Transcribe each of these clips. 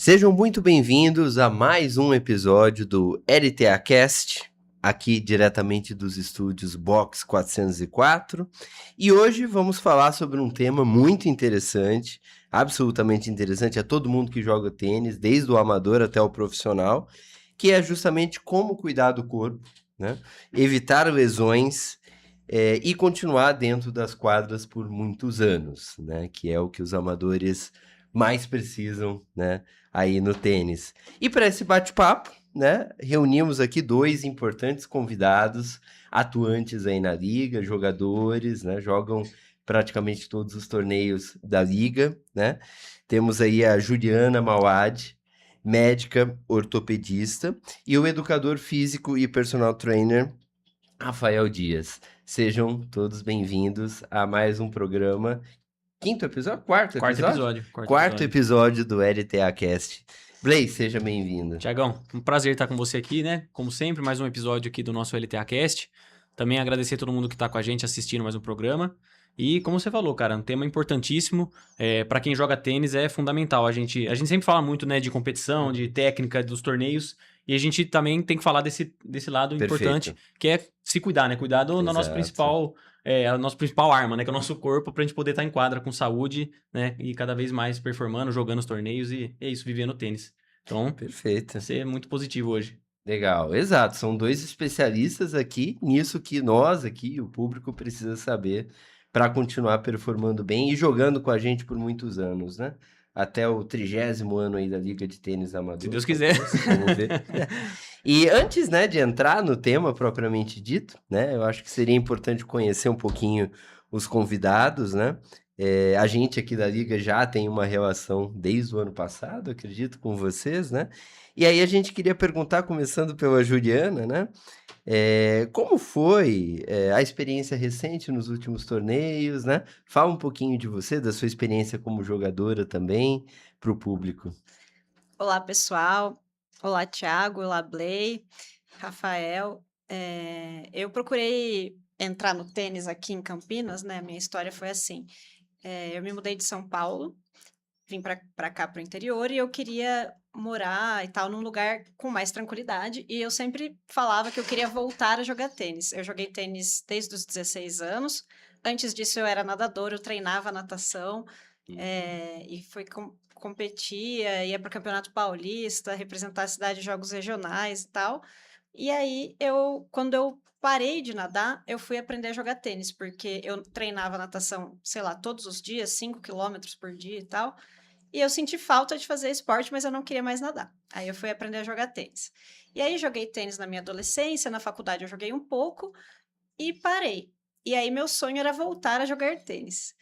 Sejam muito bem-vindos a mais um episódio do LTA Cast, aqui diretamente dos estúdios Box 404. E hoje vamos falar sobre um tema muito interessante, absolutamente interessante a todo mundo que joga tênis, desde o amador até o profissional, que é justamente como cuidar do corpo, né? Evitar lesões e continuar dentro das quadras por muitos anos, né? Que é o que os amadores mais precisam, né? Aí no tênis. E para esse bate-papo, né? Reunimos aqui dois importantes convidados, atuantes aí na liga, jogadores, né? Jogam praticamente todos os torneios da liga, né? Temos aí a Juliana Mauad, médica ortopedista, e o educador físico e personal trainer Rafael Dias. Sejam todos bem-vindos a mais um programa. Quinto episódio? Quarto Quarto episódio? episódio. Quarto episódio do LTA Cast. Blaze, seja bem-vindo. Tiagão, um prazer estar com você aqui, né? Como sempre, mais um episódio aqui do nosso LTA Cast. Também agradecer a todo mundo que está com a gente assistindo mais um programa. E como você falou, cara, um tema importantíssimo. Para quem joga tênis é fundamental. A gente sempre fala muito, né, de competição, de técnica, dos torneios. E a gente também tem que falar desse lado importante, Perfeito. que é se cuidar, né? Cuidar da nossa Exato. a nossa principal arma, né? Que é o nosso corpo, pra gente poder estar em quadra com saúde, né? E cada vez mais performando, jogando os torneios e é isso, vivendo tênis. Então, Perfeito. você é muito positivo hoje. Legal, exato. São dois especialistas aqui nisso que nós aqui, o público, precisa saber para continuar performando bem e jogando com a gente por muitos anos, né? Até o 30º ano aí da Liga de Tênis Se Amador. Deus quiser. Vamos ver. E antes, né, de entrar no tema propriamente dito, né, eu acho que seria importante conhecer um pouquinho os convidados, né? A gente aqui da Liga já tem uma relação desde o ano passado, acredito, com vocês, né? E aí a gente queria perguntar, começando pela Juliana, né? Como foi a experiência recente nos últimos torneios, né? Fala um pouquinho de você, da sua experiência como jogadora também, para o público. Olá, pessoal. Olá, Thiago. Olá, Blay, Rafael. Eu procurei entrar no tênis aqui em Campinas, né? Minha história foi assim. Eu me mudei de São Paulo, vim para cá, para o interior, e eu queria morar e tal num lugar com mais tranquilidade. E eu sempre falava que eu queria voltar a jogar tênis. Eu joguei tênis desde os 16 anos. Antes disso, eu era nadadora, eu treinava natação. E competia, ia para o Campeonato Paulista, representar a cidade em jogos regionais e tal. E aí, quando eu parei de nadar, eu fui aprender a jogar tênis, porque eu treinava natação, sei lá, todos os dias, 5 quilômetros por dia e tal. E eu senti falta de fazer esporte, mas eu não queria mais nadar. Aí eu fui aprender a jogar tênis. E aí joguei tênis na minha adolescência, na faculdade eu joguei um pouco e parei. E aí meu sonho era voltar a jogar tênis.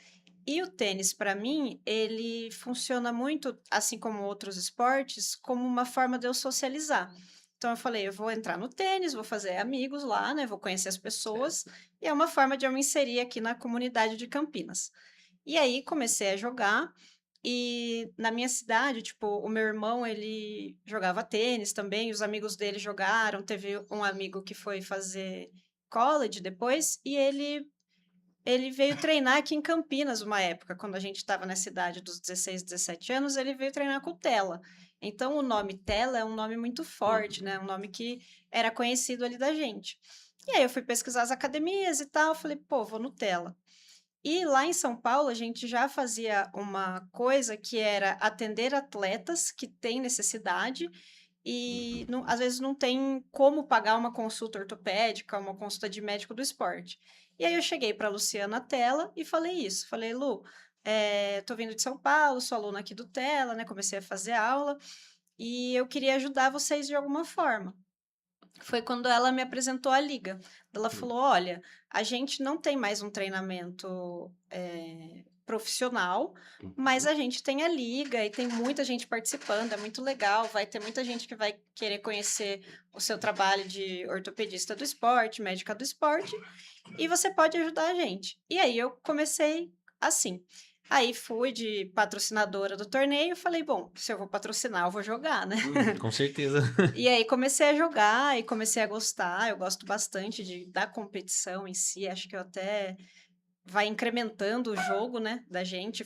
E o tênis, para mim, ele funciona muito, assim como outros esportes, como uma forma de eu socializar. Então, eu falei, eu vou entrar no tênis, vou fazer amigos lá, né? Vou conhecer as pessoas. E é uma forma de eu me inserir aqui na comunidade de Campinas. E aí, comecei a jogar. E na minha cidade, tipo, o meu irmão, ele jogava tênis também. Os amigos dele jogaram. Teve um amigo que foi fazer college depois. E ele veio treinar aqui em Campinas uma época, quando a gente estava nessa idade dos 16, 17 anos, ele veio treinar com o Tela. Então, o nome Tela é um nome muito forte, né? Um nome que era conhecido ali da gente. E aí eu fui pesquisar as academias e tal, falei, pô, vou no Tela. E lá em São Paulo, a gente já fazia uma coisa que era atender atletas que têm necessidade e às vezes não tem como pagar uma consulta ortopédica, uma consulta de médico do esporte. E aí eu cheguei para a Luciana Tela e falei isso. Falei, Lu, tô vindo de São Paulo, sou aluna aqui do Tela, né? Comecei a fazer aula e eu queria ajudar vocês de alguma forma. Foi quando ela me apresentou a liga. Ela falou: olha, a gente não tem mais um treinamento profissional, mas a gente tem a liga e tem muita gente participando, é muito legal. Vai ter muita gente que vai querer conhecer o seu trabalho de ortopedista do esporte, médica do esporte, e você pode ajudar a gente. E aí eu comecei assim. Aí fui de patrocinadora do torneio, falei, bom, se eu vou patrocinar, eu vou jogar, né? Com certeza. E aí comecei a jogar e comecei a gostar. Eu gosto bastante da competição em si. Acho que eu até vai incrementando o jogo, né, da gente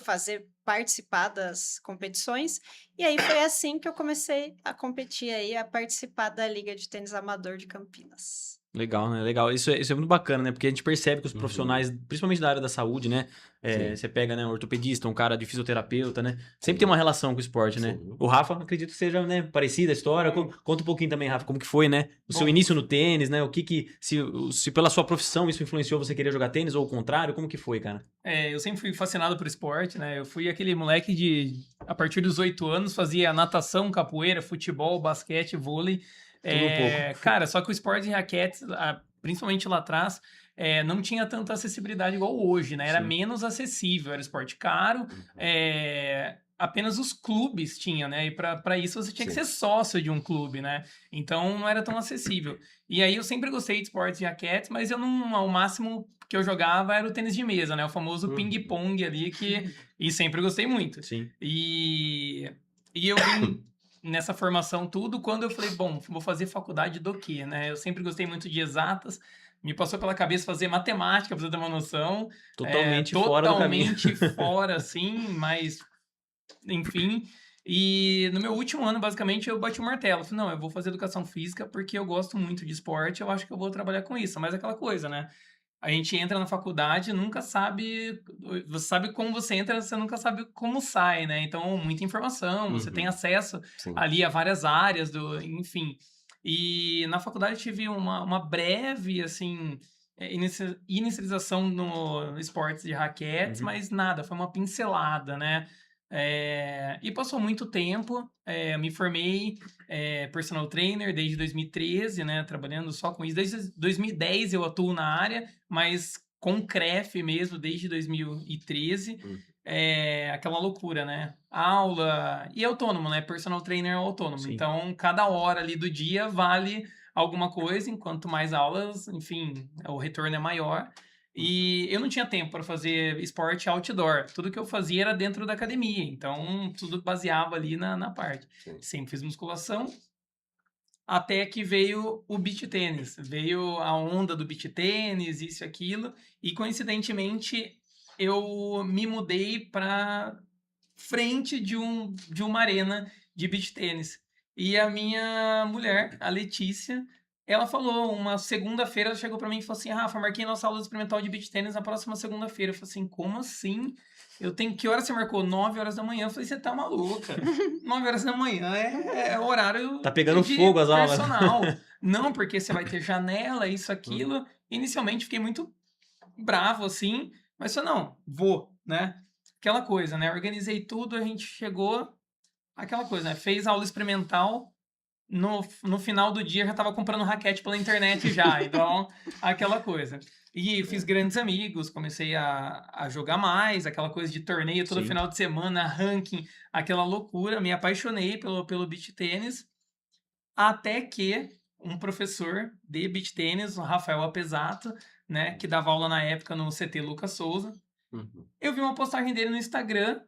participar das competições. E aí foi assim que eu comecei a competir aí, a participar da Liga de Tênis Amador de Campinas. Legal, né? Legal. Isso é muito bacana, né? Porque a gente percebe que os Uhum. profissionais, principalmente da área da saúde, né? Sim. Você pega, né, um ortopedista, um cara de fisioterapeuta, né? Sempre Sim. tem uma relação com o esporte, né? Sim. O Rafa, acredito que seja, né, parecida a história. Conta um pouquinho também, Rafa, como que foi, né? O seu Bom, início no tênis, né? Se pela sua profissão isso influenciou você querer jogar tênis ou o contrário, como que foi, cara? eu sempre fui fascinado por esporte, né? Eu fui aquele moleque a partir dos 8 anos, fazia natação, capoeira, futebol, basquete, vôlei. Tudo um pouco. Cara, só que o esporte de raquetes, principalmente lá atrás, não tinha tanta acessibilidade igual hoje, né? Era Sim. menos acessível, era esporte caro. Uhum. Apenas os clubes tinham, né? E para isso você tinha que Sim. ser sócio de um clube, né? Então não era tão acessível. E aí eu sempre gostei de esportes de raquetes, mas eu não, ao máximo que eu jogava era o tênis de mesa, né? O famoso Uhum. ping-pong ali, e sempre gostei muito. Sim. E eu vim nessa formação tudo quando eu falei, bom, vou fazer faculdade do quê, né? Eu sempre gostei muito de exatas, me passou pela cabeça fazer matemática, pra você ter uma noção. Totalmente fora do caminho. Totalmente fora, assim, mas enfim. E no meu último ano, basicamente, eu bati o martelo. Falei, não, eu vou fazer educação física porque eu gosto muito de esporte, eu acho que eu vou trabalhar com isso. Mas é aquela coisa, né? A gente entra na faculdade, nunca sabe. Você sabe como você entra, você nunca sabe como sai, né? Então, muita informação, você tem acesso Sim. ali a várias áreas, enfim. E na faculdade eu tive uma breve, assim, inicialização no esportes de raquetes, Uhum. mas nada, foi uma pincelada, né? E passou muito tempo, me formei personal trainer desde 2013, né, trabalhando só com isso. Desde 2010 eu atuo na área, mas com CREF mesmo, desde 2013. Aquela loucura, né? Aula e autônomo, né? Personal trainer é autônomo. Sim. Então, cada hora ali do dia vale alguma coisa, enquanto mais aulas, enfim, o retorno é maior. E eu não tinha tempo para fazer esporte outdoor. Tudo que eu fazia era dentro da academia. Então, tudo baseava ali na parte. Sim. Sempre fiz musculação. Até que veio o beach tênis. Veio a onda do beach tênis, isso e aquilo. E, coincidentemente, eu me mudei para frente de uma arena de beach tênis. E a minha mulher, a Letícia, ela falou, uma segunda-feira, ela chegou pra mim e falou assim, Rafa, marquei nossa aula experimental de beach tênis na próxima segunda-feira. Eu falei assim, como assim? Que hora você marcou? 9 horas da manhã. Eu falei, você tá maluca? 9 horas da manhã é horário Tá pegando de fogo as aulas. personal. Não, porque você vai ter janela, isso, aquilo. Inicialmente fiquei muito bravo, assim, mas falei, não, vou, né? Aquela coisa, né? Organizei tudo, a gente chegou, aquela coisa, né? Fez aula experimental, no final do dia já tava comprando raquete pela internet já, então, aquela coisa. E fiz grandes amigos, comecei a jogar mais, aquela coisa de torneio todo Sim. final de semana, ranking, aquela loucura, me apaixonei pelo beach tênis, até que um professor de beach tênis, o Rafael Apesato, né, que dava aula na época no CT Lucas Souza, eu vi uma postagem dele no Instagram,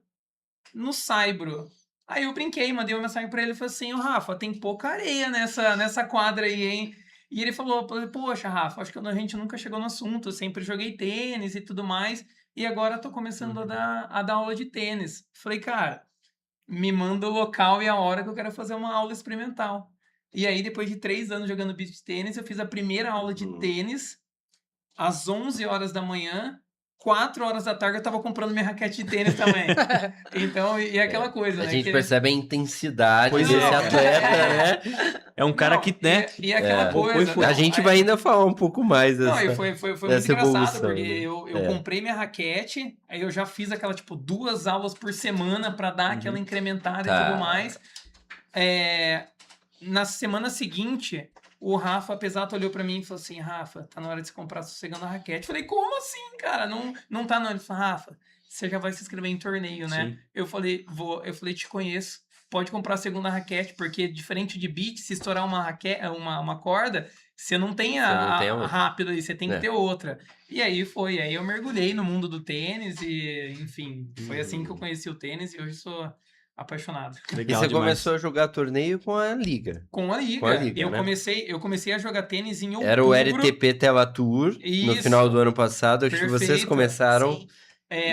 no Saibro. Aí eu brinquei, mandei uma mensagem pra ele e falei assim, ô Rafa, tem pouca areia nessa quadra aí, hein? E ele falou, poxa, Rafa, acho que a gente nunca chegou no assunto, eu sempre joguei tênis e tudo mais, e agora tô começando a dar aula de tênis. Falei, cara, me manda o local e a hora que eu quero fazer uma aula experimental. E aí, depois de 3 anos jogando beach tênis, eu fiz a primeira aula de tênis às 11 horas da manhã, 4 horas da tarde eu tava comprando minha raquete de tênis também. Então, e aquela coisa, A né? gente percebe a intensidade Pois desse é. atleta, né? É um cara Não, que, né? E aquela Foi coisa. A gente vai ainda falar um pouco mais Não, dessa, e foi muito dessa engraçado, evolução, porque né? eu comprei minha raquete, aí eu já fiz aquela, tipo, 2 aulas por semana pra dar aquela incrementada e Tá. tudo mais. Na semana seguinte, o Rafa Pesato olhou pra mim e falou assim, Rafa, tá na hora de você comprar sossegando a raquete. Eu falei, como assim, cara? Não tá não. Ele falou, Rafa, você já vai se inscrever em torneio, né? Sim. Eu falei, vou. Eu falei, te conheço. Pode comprar a segunda raquete, porque diferente de beat, se estourar uma corda, você não tem Você não tem a outra. rápida aí, você tem que ter outra. E aí foi, aí eu mergulhei no mundo do tênis e, enfim, foi assim que eu conheci o tênis e hoje sou Apaixonado. E Legal você demais. começou a jogar torneio com a Liga. Com a Liga. Com a Liga, eu, né? comecei a jogar tênis em outubro. Era o LTP Telatour no Isso. final do ano passado. Acho que vocês Perfeito. começaram Sim.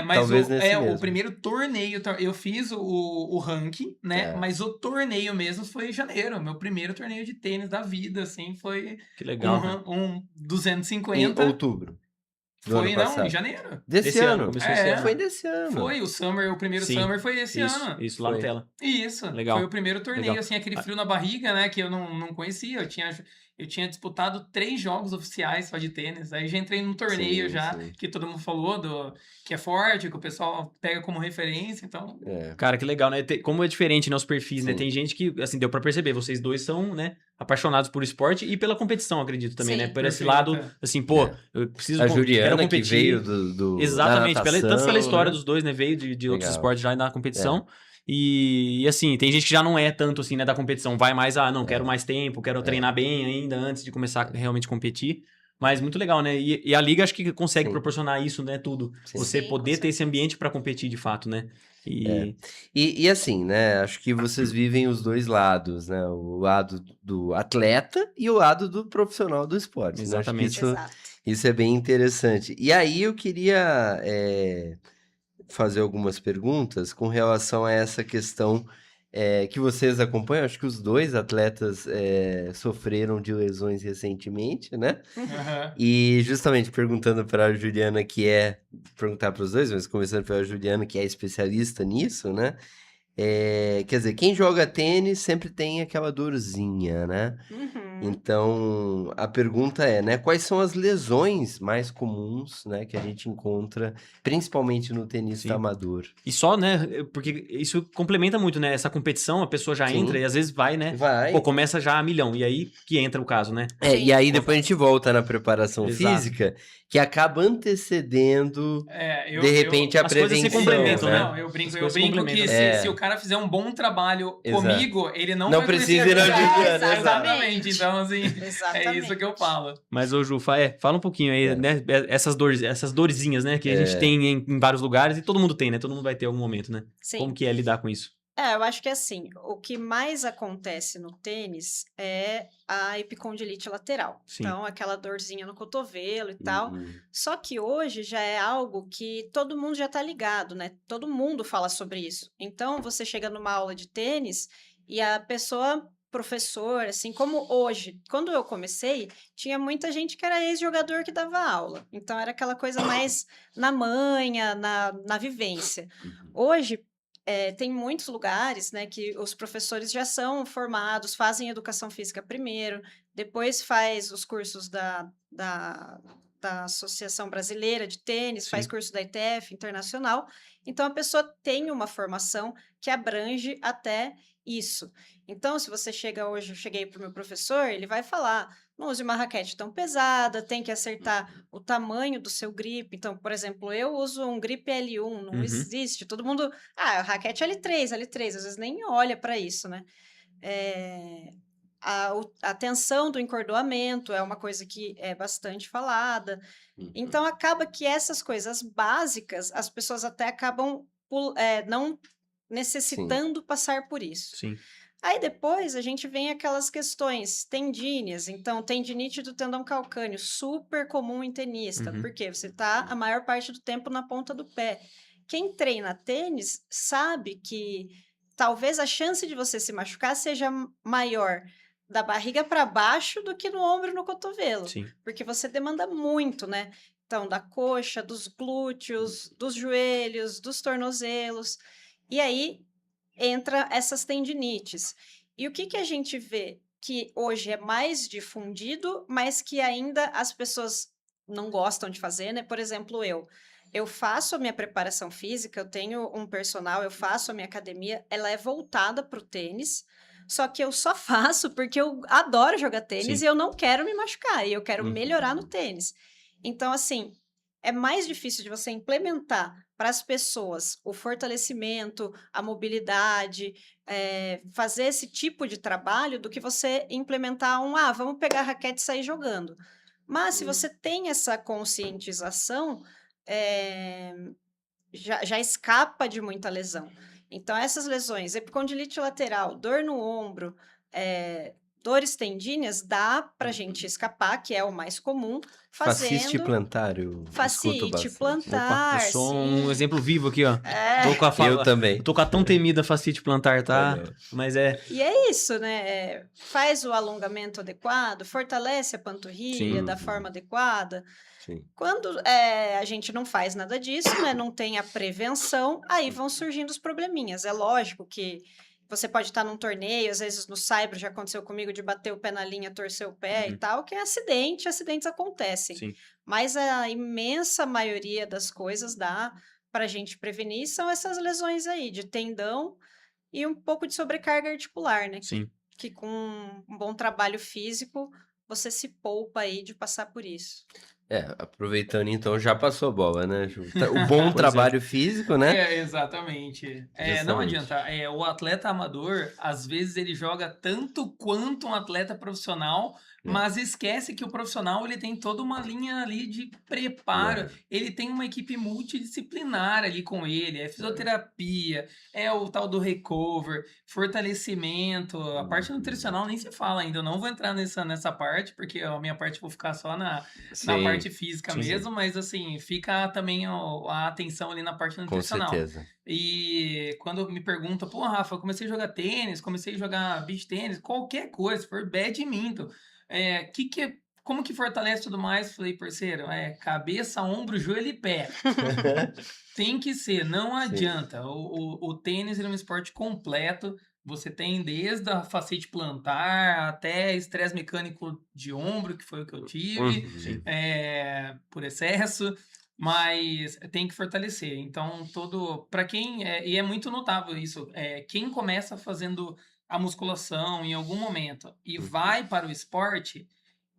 Mas talvez nesse o mesmo. primeiro torneio, eu fiz o ranking, né? É. Mas o torneio mesmo foi em janeiro. Meu primeiro torneio de tênis da vida, assim, foi Que legal, cara. um Em 250. outubro do Foi, ano não, passado. em janeiro. Desse Esse ano, ano. começou esse ano. Foi desse ano. Foi, o primeiro Sim, Summer foi esse ano. Isso, lá na Foi. tela. Isso, Legal. foi o primeiro torneio, Legal. assim, aquele frio na barriga, né, que eu não conhecia. Eu tinha disputado 3 jogos oficiais só de tênis. Aí já entrei num torneio Sim, já, sim. que todo mundo falou, que é forte, que o pessoal pega como referência, então... É. Cara, que legal, né? Como é diferente, né, os perfis, né? Sim. Tem gente que, assim, deu pra perceber, vocês dois são, né, apaixonados por esporte e pela competição, acredito também, né? Sim. Por esse Perfeito. lado, assim, pô, É. eu preciso, A quero Juliana, que competir. veio da Exatamente, tanto pela natação, história né? dos dois, né? Veio de outros Legal. esportes já na competição. E assim, tem gente que já não é tanto assim, né, da competição. Vai mais, não, quero mais tempo, quero treinar bem ainda antes de começar a realmente competir. Mas muito legal, né? E a Liga acho que consegue Sim. proporcionar isso, né? Tudo. Sim. Você Sim, poder com ter esse certeza. ambiente pra competir de fato, né? E E assim, né? Acho que vocês vivem os dois lados, né? O lado do atleta e o lado do profissional do esporte. Né? Acho que Exatamente. Exato. isso é bem interessante. E aí eu queria fazer algumas perguntas com relação a essa questão que vocês acompanham. Acho que os dois atletas sofreram de lesões recentemente, né? aham. E justamente perguntando para a Juliana, perguntar para os dois, mas começando pela Juliana, que é especialista nisso, né? Quer dizer, quem joga tênis sempre tem aquela dorzinha, né? Uhum. Então, a pergunta é, né? Quais são as lesões mais comuns, né, que a gente encontra, principalmente no tenista Sim. amador? E só, né? Porque isso complementa muito, né? Essa competição, a pessoa já Sim. entra e às vezes vai, né? Vai. Pô, começa já a milhão. E aí que entra o caso, né? Sim. E aí depois a gente volta na preparação Exato. física, que acaba antecedendo, É, de repente, a as coisas se prevenção, complementam, né? né? Não, eu As brinco coisas se que complementam. se o cara fizer um bom trabalho Exato. comigo, ele não Não vai precisa conhecer ir na a Juliana, Juliana. exato. Exatamente. Então, assim, Exatamente. é isso que eu falo. Mas, ô Ju, fala um pouquinho aí, né? Essas dorzinhas, né? Que a gente tem em vários lugares e todo mundo tem, né? Todo mundo vai ter em algum momento, né? Sim. Como que é lidar com isso? Eu acho que assim, o que mais acontece no tênis é a epicondilite lateral. Sim. Então, aquela dorzinha no cotovelo e tal. Uhum. Só que hoje já é algo que todo mundo já tá ligado, né? Todo mundo fala sobre isso. Então, você chega numa aula de tênis e a pessoa, professor, assim como hoje, quando eu comecei, tinha muita gente que era ex-jogador que dava aula. Então, era aquela coisa mais na manha, na vivência. Hoje, tem muitos lugares, né, que os professores já são formados, fazem educação física primeiro, depois faz os cursos da Associação Brasileira de Tênis, faz Sim. curso da ITF, internacional. Então, a pessoa tem uma formação que abrange até isso. Então, se você chega hoje, eu cheguei para o meu professor, ele vai falar, não use uma raquete tão pesada, tem que acertar o tamanho do seu grip. Então, por exemplo, eu uso um grip L1, não Uhum. existe. Todo mundo, raquete L3, às vezes nem olha para isso, né? A tensão do encordoamento é uma coisa que é bastante falada. Então, acaba que essas coisas básicas, as pessoas até acabam não necessitando passar por isso. Sim. Aí depois a gente vem aquelas questões tendíneas, então tendinite do tendão calcâneo, super comum em tenista, Uhum. porque você está a maior parte do tempo na ponta do pé. Quem treina tênis sabe que talvez a chance de você se machucar seja maior da barriga para baixo do que no ombro e no cotovelo, Sim. porque você demanda muito, né? Então, da coxa, dos glúteos, dos joelhos, dos tornozelos. E aí entra essas tendinites. E o que a gente vê que hoje é mais difundido, mas que ainda as pessoas não gostam de fazer, né? Por exemplo, eu faço a minha preparação física, eu tenho um personal, eu faço a minha academia, ela é voltada para o tênis, só que eu só faço porque eu adoro jogar tênis Sim. e eu não quero me machucar, e eu quero Uhum. melhorar no tênis. Então, assim, é mais difícil de você implementar para as pessoas o fortalecimento, a mobilidade, fazer esse tipo de trabalho do que você implementar vamos pegar a raquete e sair jogando. Mas se você tem essa conscientização, já escapa de muita lesão. Então, essas lesões, epicondilite lateral, dor no ombro, dores tendíneas, dá pra gente escapar, que é o mais comum, Fascite fazendo plantar, eu escuto fascite bastante. Opa, plantar, eu sou um sim. exemplo vivo aqui, ó. É. Tô com a Eu também. Eu tô com a tão temida fascite plantar, tá? Olha. Mas é... E é isso, né? Faz o alongamento adequado, fortalece a panturrilha Sim. da forma adequada. Sim. Quando a gente não faz nada disso, né? Não tem a prevenção, aí vão surgindo os probleminhas. É lógico que você pode estar num torneio, às vezes no saibro já aconteceu comigo de bater o pé na linha, torcer o pé e tal, que é acidente, acidentes acontecem. Sim. Mas a imensa maioria das coisas dá para a gente prevenir, são essas lesões aí de tendão e um pouco de sobrecarga articular, né? Sim. Que com um bom trabalho físico, você se poupa aí de passar por isso. Aproveitando então, já passou a bola, né, Ju? O bom Pois é. trabalho físico, né? Exatamente. Não Justamente. adianta. O atleta amador, às vezes, ele joga tanto quanto um atleta profissional, mas esquece que o profissional ele tem toda uma linha ali de preparo. Ele tem uma equipe multidisciplinar ali com ele. É fisioterapia, é o tal do recover, fortalecimento. A parte nutricional nem se fala ainda. Eu não vou entrar nessa parte, porque a minha parte eu vou ficar só na Sim, parte física Sim. mesmo, mas assim, fica também a atenção ali na parte com nutricional. certeza. E quando me perguntam, pô, Rafa, eu comecei a jogar tênis, comecei a jogar beach tênis, qualquer coisa, se for badminton, como que fortalece tudo mais? Falei, parceiro, cabeça, ombro, joelho e pé. Tem que ser, não Sim. adianta. O tênis ele é um esporte completo. Você tem desde a fascite plantar até estresse mecânico de ombro, que foi o que eu tive, Sim. por excesso, mas tem que fortalecer. Então, para quem, e é muito notável isso, quem começa fazendo a musculação em algum momento e vai para o esporte,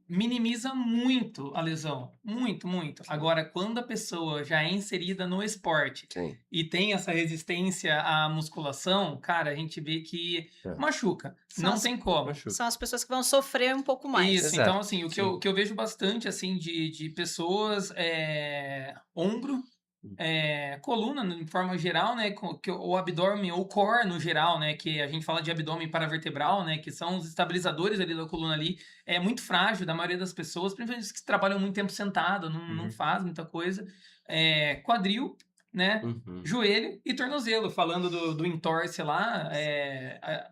minimiza muito a lesão. Muito, muito. Agora, quando a pessoa já é inserida no esporte Sim. e tem essa resistência à musculação, cara, a gente vê que machuca. Não tem como. Machuca. São as pessoas que vão sofrer um pouco mais. Isso, Exato. então assim, o que eu vejo bastante assim de pessoas ombro, coluna de forma geral, né, o abdômen ou core no geral, né, que a gente fala de abdômen paravertebral, né, que são os estabilizadores ali da coluna ali, é muito frágil da maioria das pessoas, principalmente os que trabalham muito tempo sentado, não faz muita coisa, quadril, né, joelho e tornozelo, falando do entorse lá,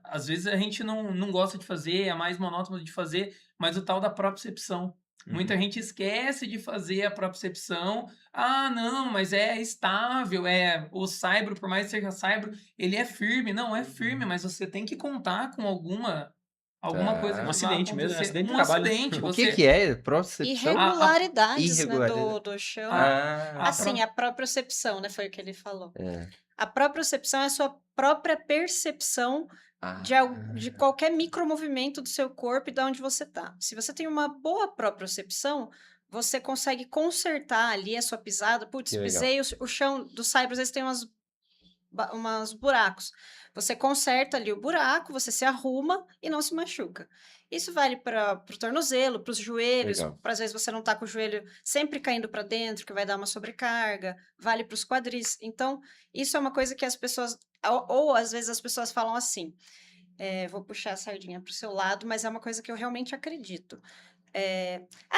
às vezes a gente não gosta de fazer, é mais monótono de fazer, mas o tal da propriocepção. Muita gente esquece de fazer a propriocepção. Ah, não, mas é estável, o saibro, por mais que seja saibro, ele é firme. Não, é firme, mas você tem que contar com alguma coisa que Um vai acidente mesmo, acontecer. acidente de Um trabalho. acidente. O que é? Propriocepção? Irregularidades, né, Irregularidade. do chão. Ah, A propriocepção, né, foi o que ele falou. é. A propriocepção é a sua própria percepção de qualquer micromovimento do seu corpo e de onde você está. Se você tem uma boa propriocepção, você consegue consertar ali a sua pisada. Putz, Que legal. pisei o chão do saibro, às vezes tem umas buracos. Você conserta ali o buraco, você se arruma e não se machuca. Isso vale para o tornozelo, para os joelhos, Legal. para às vezes você não tá com o joelho sempre caindo para dentro, que vai dar uma sobrecarga, vale para os quadris. Então, isso é uma coisa que as pessoas, ou às vezes as pessoas falam assim, vou puxar a sardinha para o seu lado, mas é uma coisa que eu realmente acredito.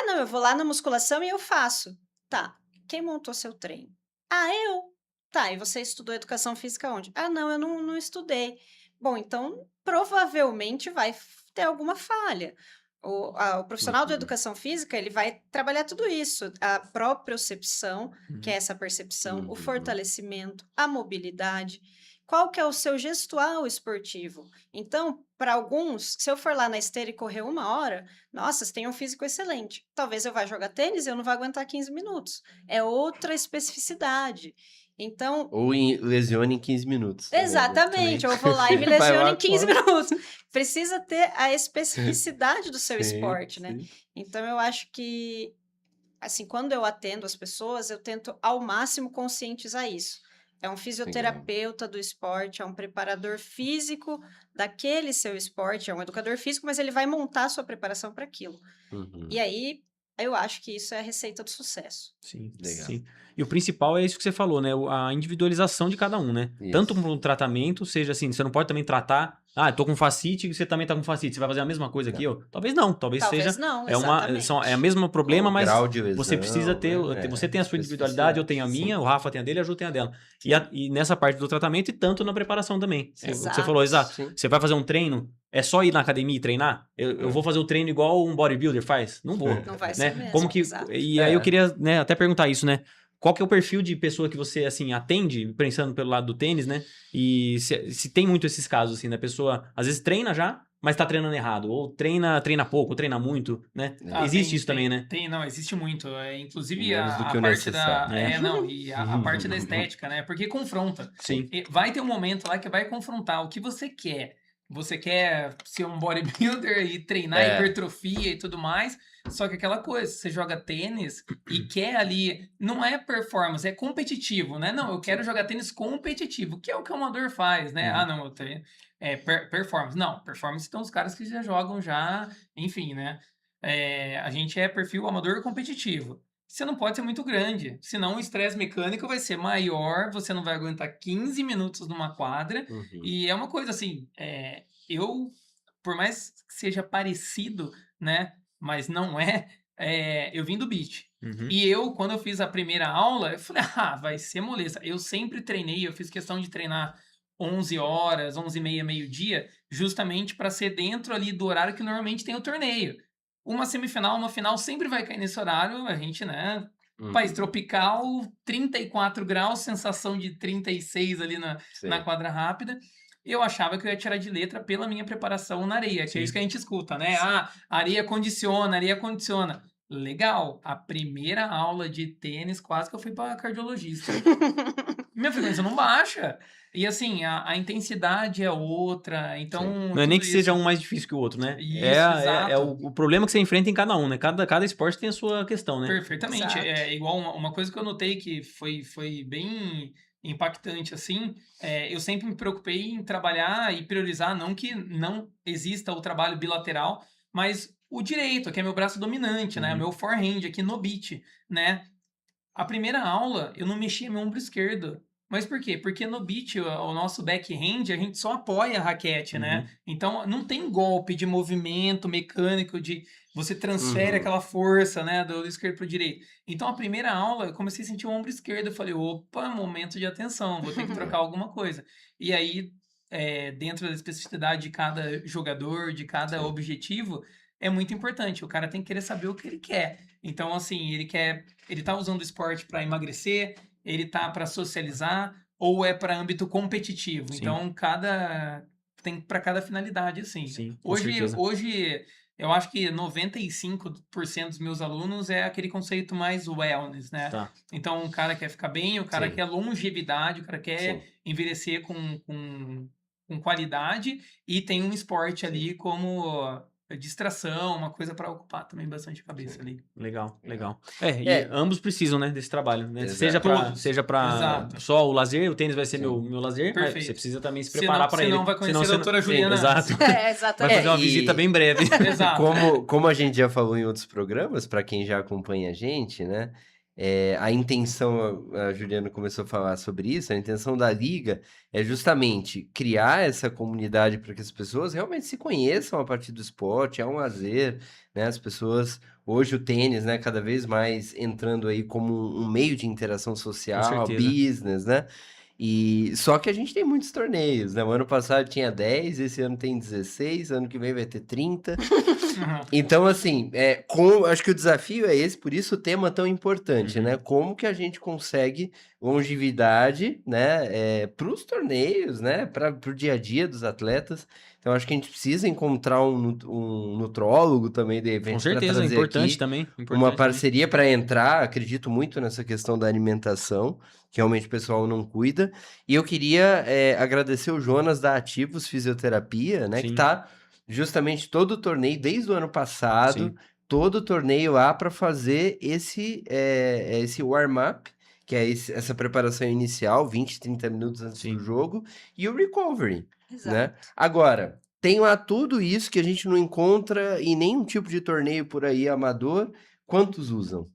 Não, eu vou lá na musculação e eu faço. Tá, quem montou seu treino? Eu. Tá, e você estudou educação física onde? Não, eu não estudei. Bom, então provavelmente vai ter alguma falha. O profissional da educação física, ele vai trabalhar tudo isso. A propriocepção, que é essa percepção, o fortalecimento, a mobilidade. Qual que é o seu gestual esportivo? Então, para alguns, se eu for lá na esteira e correr 1 hora, nossa, você tem um físico excelente. Talvez eu vá jogar tênis e eu não vou aguentar 15 minutos. É outra especificidade. Então, Ou lesione em 15 minutos. exatamente, eu vou lá e me Vai lesiono lá, em 15 corre. minutos. Precisa ter a especificidade do seu Sim, esporte, né? sim. Então, eu acho que, assim, quando eu atendo as pessoas, eu tento ao máximo conscientizar isso. É um fisioterapeuta do esporte, é um preparador físico daquele seu esporte, é um educador físico, mas ele vai montar a sua preparação para aquilo. E aí, eu acho que isso é a receita do sucesso. Sim, Legal. sim. E o principal é isso que você falou, né? A individualização de cada um, né? Isso. Tanto para um tratamento, seja assim, você não pode também tratar. Ah, eu tô com fascite e você também tá com fascite. Você vai fazer a mesma coisa aqui, ó? Talvez não. Talvez Talvez seja. não, É o mesmo problema, O mas grau de você lesão, precisa ter. né? Você tem a sua individualidade, eu tenho a minha, Sim. o Rafa tem a dele, a Ju tem a dela. E nessa parte do tratamento e tanto na preparação também. É o que você falou, exato. Sim. Você vai fazer um treino, é só ir na academia e treinar? Eu vou fazer o treino igual um bodybuilder faz? Não vou. Não vai Né? ser mesmo, Como que, exato. e aí eu queria, né, até perguntar isso, né? Qual que é o perfil de pessoa que você, assim, atende, pensando pelo lado do tênis, né? E se tem muito esses casos, assim, da pessoa, às vezes treina já, mas tá treinando errado. Ou treina pouco, ou treina muito, né? Existe isso também, né? Não, existe muito. Inclusive Menos do a que o parte da. necessário. Não, e a parte da estética, né? Porque confronta. Sim. E vai ter um momento lá que vai confrontar o que você quer. Você quer ser um bodybuilder e treinar hipertrofia e tudo mais. Só que aquela coisa, você joga tênis e quer ali. Não é performance, é competitivo, né? Não, eu quero jogar tênis competitivo, que é o que o amador faz, né? Ah, não, eu treino. Performance. Não, performance são os caras que já jogam já, enfim, né? A gente é perfil amador competitivo. Você não pode ser muito grande, senão o estresse mecânico vai ser maior, você não vai aguentar 15 minutos numa quadra. E é uma coisa assim, eu, por mais que seja parecido, né, mas não eu vim do beach. Uhum. E quando eu fiz a primeira aula, eu falei, vai ser moleza. Eu sempre treinei, eu fiz questão de treinar 11 horas, 11h30, meio-dia, justamente para ser dentro ali do horário que normalmente tem o torneio. Uma semifinal, uma final sempre vai cair nesse horário, a gente, né? País tropical, 34 graus, sensação de 36 ali na quadra rápida. Eu achava que eu ia tirar de letra pela minha preparação na areia, que é isso que a gente escuta, né? Areia condiciona, areia condiciona. Legal, a primeira aula de tênis quase que eu fui para cardiologista. Minha frequência não baixa. E assim, a intensidade é outra, então... Não é nem que seja um mais difícil que o outro, né? Isso, é exato. o problema que você enfrenta em cada um, né? Cada esporte tem a sua questão, né? Perfeitamente. Exato. É igual uma coisa que eu notei que foi bem impactante, assim, eu sempre me preocupei em trabalhar e priorizar, não que não exista o trabalho bilateral, mas o direito, que é meu braço dominante, né? Meu forehand aqui no beat, né? A primeira aula, eu não mexia meu ombro esquerdo. Mas por quê? Porque no beat, o nosso backhand, a gente só apoia a raquete, né? Então, não tem golpe de movimento mecânico, de você transfere aquela força, né, do esquerdo pro direito. Então, a primeira aula, eu comecei a sentir o ombro esquerdo. Eu falei, opa, momento de atenção, vou ter que trocar alguma coisa. E aí, dentro da especificidade de cada jogador, de cada objetivo, é muito importante. O cara tem que querer saber o que ele quer. Então, assim, ele tá usando o esporte para emagrecer, ele tá para socializar, ou é para âmbito competitivo. Sim. Então, tem para cada finalidade, assim. Sim, com certeza. Hoje, eu acho que 95% dos meus alunos é aquele conceito mais wellness, né? Tá. Então, o cara quer ficar bem, o cara Sim. quer longevidade, o cara quer envelhecer com qualidade e tem um esporte ali como distração, uma coisa para ocupar também bastante a cabeça ali. Legal. E ambos precisam, né, desse trabalho, né? Exato. Seja pra Exato. só o lazer, o tênis vai ser meu lazer, mas Perfeito. você precisa também se preparar para ele. Senão vai conhecer a você doutora Juliana. Exato. Vai Exatamente. fazer uma visita bem breve. Exato. Como a gente já falou em outros programas, para quem já acompanha a gente, né? A intenção, a Juliana começou a falar sobre isso, a intenção da Liga é justamente criar essa comunidade para que as pessoas realmente se conheçam a partir do esporte, é um lazer, né? As pessoas, hoje o tênis, né, cada vez mais entrando aí como um meio de interação social, certeza. business, né? E só que a gente tem muitos torneios, né? O ano passado tinha 10, esse ano tem 16, ano que vem vai ter 30. Então, assim, acho que o desafio é esse, por isso o tema é tão importante, né? Como que a gente consegue longevidade, né? Para os torneios, né? Para o dia a dia dos atletas. Então, acho que a gente precisa encontrar um nutrólogo também, de repente, Com certeza, para trazer importante aqui também. uma parceria para entrar. Acredito muito nessa questão da alimentação, que realmente o pessoal não cuida. E eu queria agradecer o Jonas da Ativos Fisioterapia, né? Sim. Que tá justamente todo o torneio, desde o ano passado, Sim. todo o torneio lá para fazer esse warm-up, que é essa preparação inicial, 20, 30 minutos antes do jogo, e o recovery, né? Agora, tem lá tudo isso que a gente não encontra em nenhum tipo de torneio por aí amador, quantos usam?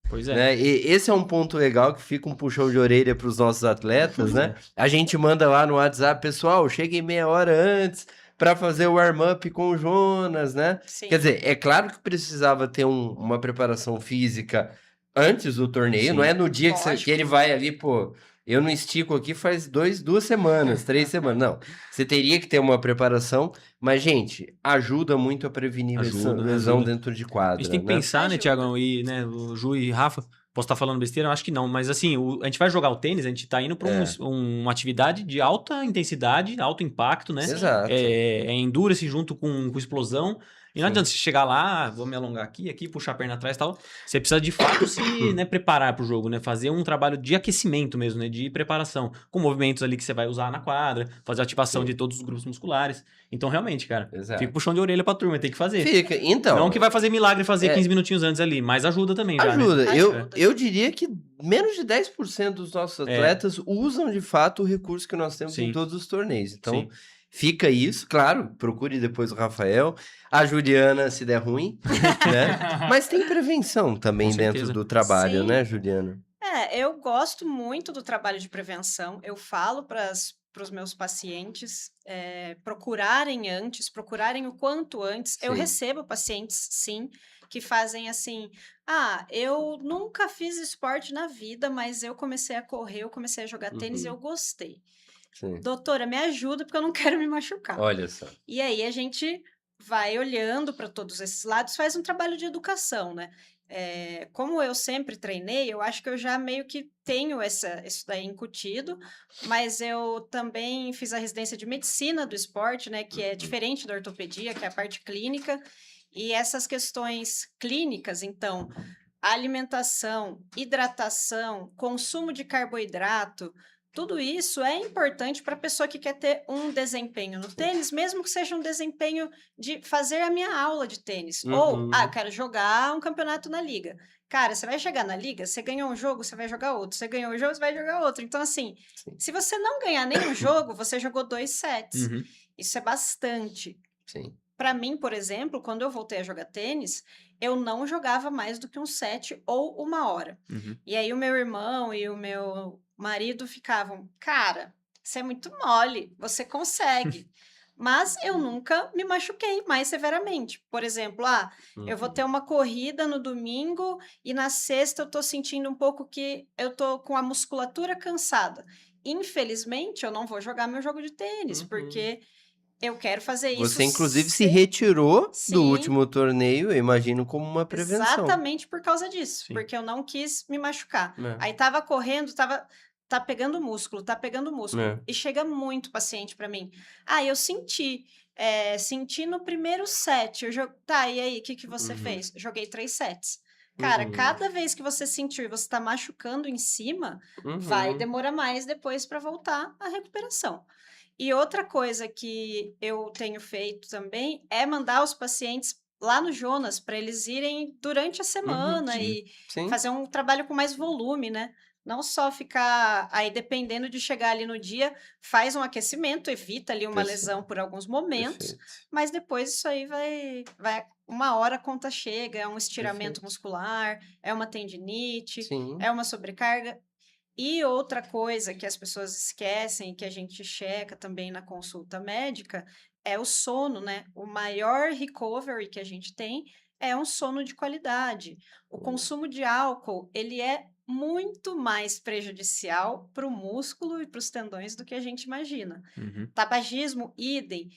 Pois é. Né? E esse é um ponto legal que fica um puxão de orelha para os nossos atletas, né? A gente manda lá no WhatsApp, pessoal, cheguem meia hora antes para fazer o warm-up com o Jonas, né? Sim. Quer dizer, é claro que precisava ter uma preparação física antes do torneio, Sim. não é no dia que Lógico. ele vai ali, pô, eu não estico aqui faz 2 semanas, 3 semanas, não. Você teria que ter uma preparação, mas, gente, ajuda muito a prevenir lesão Ajuda. dentro de A quadra, gente tem que né? pensar, né, Ajuda. Thiago, e, né, o Ju e Rafa, posso estar falando besteira? Eu acho que não, mas assim, a gente vai jogar o tênis, a gente tá indo para uma atividade de alta intensidade, alto impacto, né? Exato. É endurance junto com explosão. E não Sim. adianta você chegar lá, vou me alongar aqui, puxar a perna atrás e tal. Você precisa de fato se, né, preparar para o jogo, né? Fazer um trabalho de aquecimento mesmo, né? De preparação. Com movimentos ali que você vai usar na quadra, fazer a ativação Sim. de todos os grupos musculares. Então, realmente, cara, Exato. fica puxão de orelha pra turma, tem que fazer. Fica, então. Não que vai fazer milagre fazer É. 15 minutinhos antes ali, mas ajuda também já, Ajuda. né? Eu diria que menos de 10% dos nossos atletas usam de fato o recurso que nós temos Sim. em todos os torneios. Então, Sim. fica isso. Claro, procure depois o Rafael, a Juliana se der ruim, né? Mas tem prevenção também Com dentro certeza. do trabalho, Sim. né, Juliana? Eu gosto muito do trabalho de prevenção. Eu falo para os meus pacientes procurarem o quanto antes. Eu Sim. recebo pacientes, sim, que fazem assim: eu nunca fiz esporte na vida, mas eu comecei a correr, eu comecei a jogar tênis e eu gostei. Sim. Doutora, me ajuda porque eu não quero me machucar. Olha só. E aí a gente vai olhando para todos esses lados, faz um trabalho de educação, né? Como eu sempre treinei, eu acho que eu já meio que tenho isso daí incutido, mas eu também fiz a residência de medicina do esporte, né? Que é diferente da ortopedia, que é a parte clínica, e essas questões clínicas, então, alimentação, hidratação, consumo de carboidrato, tudo isso é importante para a pessoa que quer ter um desempenho no tênis, mesmo que seja um desempenho de fazer a minha aula de tênis. Ou, eu quero jogar um campeonato na liga. Cara, você vai chegar na liga, você ganhou um jogo, você vai jogar outro. Você ganhou um jogo, você vai jogar outro. Então, assim, se você não ganhar nenhum jogo, você jogou 2 sets. Uhum. Isso é bastante. Sim. Para mim, por exemplo, quando eu voltei a jogar tênis, eu não jogava mais do que um set ou 1 hora. Uhum. E aí o meu irmão e o meu marido ficavam, cara, você é muito mole, você consegue. Mas eu nunca me machuquei mais severamente. Por exemplo, eu vou ter uma corrida no domingo e na sexta eu tô sentindo um pouco que eu tô com a musculatura cansada. Infelizmente, eu não vou jogar meu jogo de tênis, porque eu quero fazer isso. Você, inclusive, se retirou do Sim. último torneio, eu imagino, como uma prevenção. Exatamente por causa disso, Sim. porque eu não quis me machucar. É. Aí tava correndo, tá pegando músculo. É. E chega muito paciente pra mim. Eu senti no primeiro set. Tá, e aí, o que você fez? Joguei 3 sets. Cara, cada vez que você sentiu e você tá machucando em cima, vai demorar mais depois pra voltar a recuperação. E outra coisa que eu tenho feito também é mandar os pacientes lá no Jonas para eles irem durante a semana sim. e Sim. fazer um trabalho com mais volume, né? Não só ficar aí dependendo de chegar ali no dia, faz um aquecimento, evita ali uma Perfeito. lesão por alguns momentos, Perfeito. mas depois isso aí vai 1 hora a conta chega, é um estiramento Perfeito. muscular, é uma tendinite, Sim. é uma sobrecarga. E outra coisa que as pessoas esquecem, que a gente checa também na consulta médica, é o sono, né? O maior recovery que a gente tem é um sono de qualidade. O consumo de álcool, ele é muito mais prejudicial para o músculo e para os tendões do que a gente imagina. Uhum. Tabagismo, idem.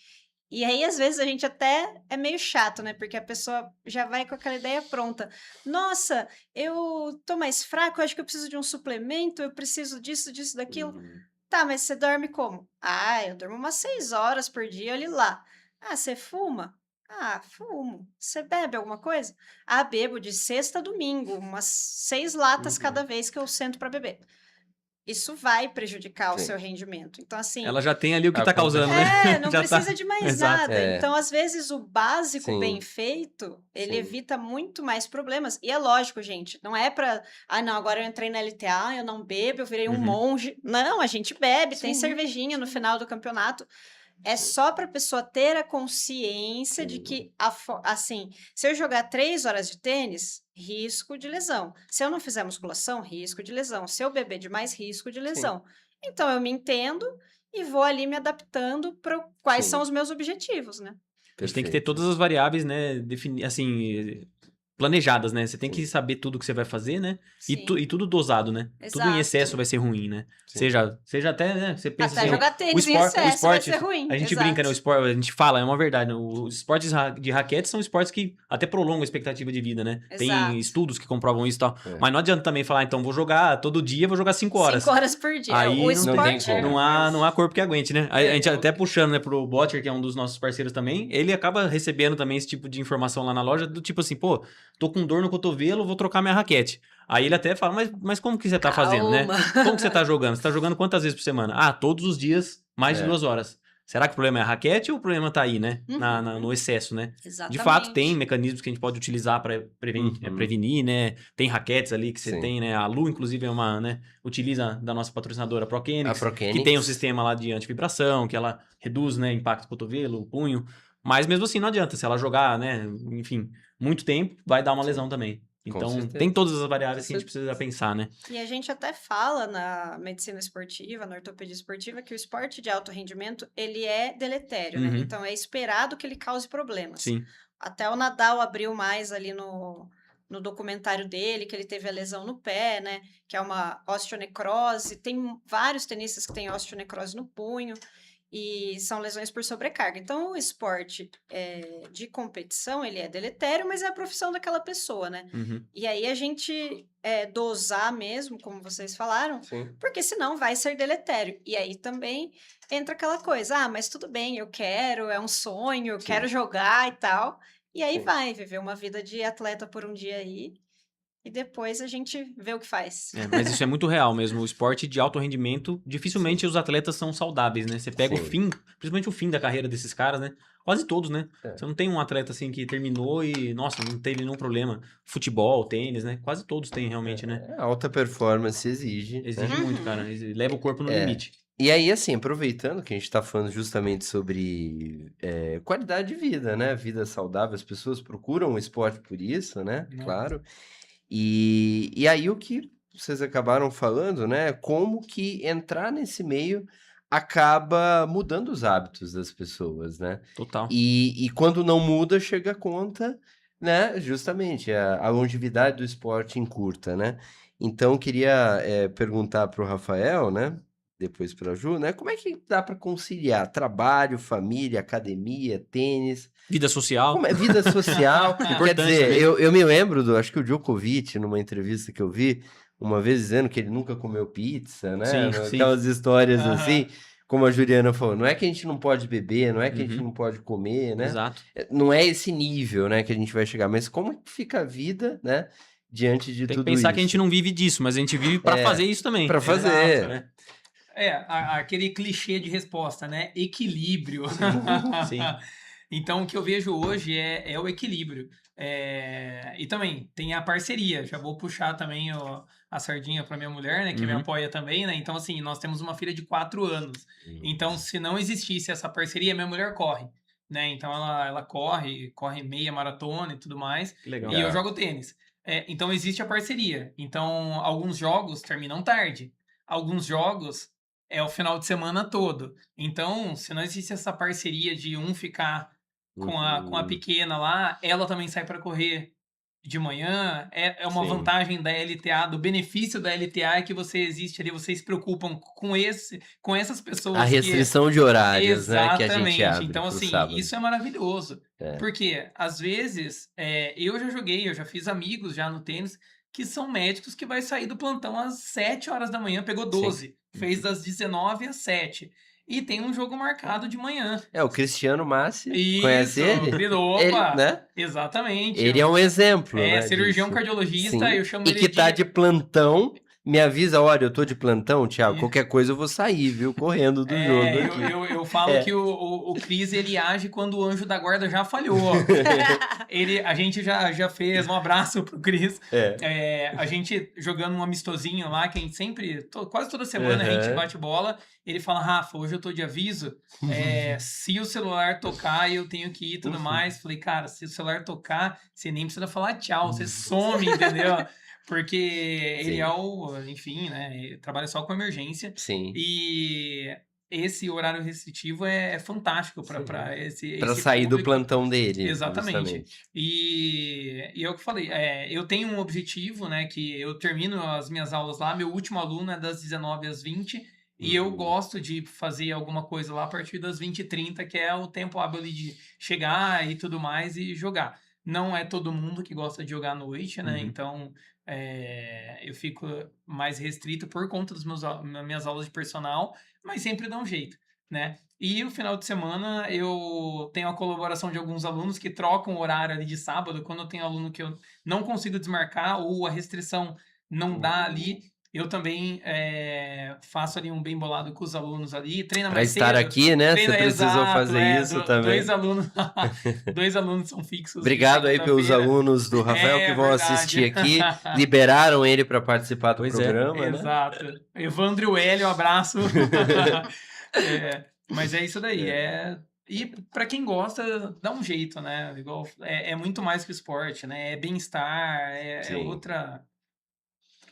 E aí, às vezes, a gente até é meio chato, né? Porque a pessoa já vai com aquela ideia pronta. Nossa, eu tô mais fraco, eu acho que eu preciso de um suplemento, eu preciso disso, daquilo. Tá, mas você dorme como? Eu durmo umas 6 horas por dia, olha lá. Você fuma? Fumo. Você bebe alguma coisa? Bebo de sexta a domingo, umas 6 latas cada vez que eu sento para beber. Isso vai prejudicar o Sim. seu rendimento. Então, assim, Ela já tem ali o que A tá conta causando, né? não Já precisa tá. de mais Exato. nada. É. Então, às vezes, o básico Sim. bem feito, ele Sim. evita muito mais problemas. E é lógico, gente, não é pra... não, agora eu entrei na LTA, eu não bebo, eu virei um monge. Não, a gente bebe, tem Sim. cervejinha no final do campeonato. É só para a pessoa ter a consciência de que, assim, se eu jogar 3 horas de tênis, risco de lesão. Se eu não fizer musculação, risco de lesão. Se eu beber demais, risco de lesão. Então, eu me entendo e vou ali me adaptando para quais Sim. são os meus objetivos, né? A gente tem que ter Perfeito. todas as variáveis, né, assim, planejadas, né? Você tem que Sim. saber tudo que você vai fazer, né? E, Sim. e tudo dosado, né? Tudo em excesso Exato. vai ser ruim, né? Sim. Seja até, né? Você pensa Até assim, jogar tênis em excesso vai ser ruim. a gente Exato. brinca, né? O esporte, a gente fala, é uma verdade, né? Os esportes de raquete são esportes que até prolongam a expectativa de vida, né? Tem Exato. estudos que comprovam isso e tal. É. Mas não adianta também falar, então, vou jogar todo dia, vou jogar 5 horas. 5 horas por dia. Aí O não tem esporte como. Não há corpo que aguente, né? A É, gente até puxando, né, pro Botcher, que é um dos nossos parceiros também, ele acaba recebendo também esse tipo de informação lá na loja, do tipo assim, pô, tô com dor no cotovelo, vou trocar minha raquete. Aí ele até fala, mas como que você tá fazendo, né? Calma. Como que você tá jogando? Você tá jogando quantas vezes por semana? Ah, todos os dias, mais de É. 2 horas. Será que o problema é a raquete ou o problema tá aí, né? Uhum. No excesso, né? Exatamente. De fato, tem mecanismos que a gente pode utilizar para Uhum. prevenir, né? Tem raquetes ali que você Sim. tem, né? A Lu, inclusive, é uma, né? Utiliza da nossa patrocinadora A ProKenix, Prokenix. que tem um sistema lá de antivibração, que ela reduz, né? Impacto do cotovelo, punho. Mas mesmo assim, não adianta. Se ela jogar, né? Enfim, muito tempo, vai dar uma lesão também. Com Então, certeza. tem todas as variáveis que a gente precisa pensar, né? E a gente até fala na medicina esportiva, na ortopedia esportiva, que o esporte de alto rendimento, ele é deletério, né? Uhum. Então, é esperado que ele cause problemas. Sim. Até o Nadal abriu mais ali no documentário dele, que ele teve a lesão no pé, né? Que é uma osteonecrose. Tem vários tenistas que têm osteonecrose no punho. E são lesões por sobrecarga. Então, o esporte de competição, ele é deletério, mas é a profissão daquela pessoa, né? Uhum. E aí a gente dosar mesmo, como vocês falaram, Sim. porque senão vai ser deletério. E aí também entra aquela coisa, mas tudo bem, eu quero, é um sonho, eu Sim. quero jogar e tal. E aí Sim. vai viver uma vida de atleta por um dia aí. E depois a gente vê o que faz. Mas isso é muito real mesmo. O esporte de alto rendimento, dificilmente os atletas são saudáveis, né? Você pega o Sim. fim, principalmente o fim da carreira desses caras, né? Quase todos, né? É. Você não tem um atleta assim que terminou e, nossa, não teve nenhum problema. Futebol, tênis, né? Quase todos têm realmente, né? Alta performance exige. Exige né? muito, cara. Leva o corpo no limite. E aí, assim, aproveitando que a gente tá falando justamente sobre qualidade de vida, né? Vida saudável, as pessoas procuram o esporte por isso, né? Né? Claro. E aí o que vocês acabaram falando, né? Como que entrar nesse meio acaba mudando os hábitos das pessoas, né? Total. E quando não muda, chega a conta, né? Justamente, a longevidade do esporte encurta, né? Então, queria perguntar para o Rafael, né? Depois para a Ju, né? Como é que dá para conciliar trabalho, família, academia, tênis? Vida social. Como é vida social? Quer Importante dizer, também. eu me lembro acho que o Djokovic, numa entrevista que eu vi, uma vez dizendo que ele nunca comeu pizza, né? Sim, sim. Aquelas histórias Aham. assim, como a Juliana falou, não é que a gente não pode beber, não é que a gente Uhum. não pode comer, né? Exato. Não é esse nível, né, que a gente vai chegar, mas como que fica a vida, né, diante de Tem que tudo pensar isso? que a gente não vive disso, mas a gente vive pra fazer isso também. Pra fazer. Exato, né? Aquele clichê de resposta, né? Equilíbrio. Sim. Então, o que eu vejo hoje é o equilíbrio. E também tem a parceria. Já vou puxar também a sardinha para minha mulher, né? Que me Uhum. apoia também, né? Então, assim, nós temos uma filha de 4 anos. Então, se não existisse essa parceria, minha mulher corre, né? Então, ela corre meia maratona e tudo mais. Que legal. E eu jogo tênis. Então, existe a parceria. Então, alguns jogos terminam tarde. Alguns jogos é o final de semana todo. Então, se não existe essa parceria de um ficar com a pequena lá, ela também sai para correr de manhã, é uma Sim. vantagem da LTA, do benefício da LTA é que você existe ali, vocês se preocupam com essas pessoas. A restrição de horários, né, que a gente Exatamente. abre Então, pro assim, sábado. isso é maravilhoso. É. Porque, às vezes, eu já fiz amigos já no tênis que são médicos que vai sair do plantão às 7 horas da manhã, pegou 12, fez das 19 às 7. E tem um jogo marcado de manhã. O Cristiano Massi, Isso, conhece ele? Opa, Ele, né? exatamente. Ele é um exemplo, né, cirurgião disso. cardiologista, Sim. eu chamo E ele que tá de plantão Me avisa, olha, eu tô de plantão, Thiago, qualquer coisa eu vou sair, viu? Correndo do jogo aqui. Eu falo que o Cris, ele age quando o anjo da guarda já falhou. A gente já fez um abraço pro Cris. A gente jogando um amistosinho lá, que a gente sempre, quase toda semana a gente bate bola. Ele fala, Rafa, hoje eu tô de aviso. Se o celular tocar, eu tenho que ir e tudo mais. Falei, cara, se o celular tocar, você nem precisa falar tchau, você some, entendeu? Porque ele enfim, né? Ele trabalha só com emergência. Sim. E esse horário restritivo é fantástico para esse sair público. do plantão dele. Exatamente. Justamente. E é o que eu falei, eu tenho um objetivo, né? Que eu termino as minhas aulas lá, meu último aluno é das 19 às 20. E eu gosto de fazer alguma coisa lá a partir das 20h30, que é o tempo hábil ali de chegar e tudo mais e jogar. Não é todo mundo que gosta de jogar à noite, né? Então, eu fico mais restrito por conta das minhas aulas de personal, mas sempre dá um jeito, né? E o final de semana eu tenho a colaboração de alguns alunos que trocam o horário ali de sábado. Quando eu tenho aluno que eu não consigo desmarcar ou a restrição não dá ali, eu também faço ali um bem bolado com os alunos ali, treina Pra mais estar cedo. aqui, né? Você precisou Exato, fazer isso também. Dois alunos são fixos. Obrigado aí pelos alunos do Rafael que vão verdade. assistir aqui. Liberaram ele para participar do programa, né? Exato. Evandro e o Hélio, um abraço. Mas é isso daí. E para quem gosta, dá um jeito, né? Igual, é muito mais que esporte, né? É bem-estar, é outra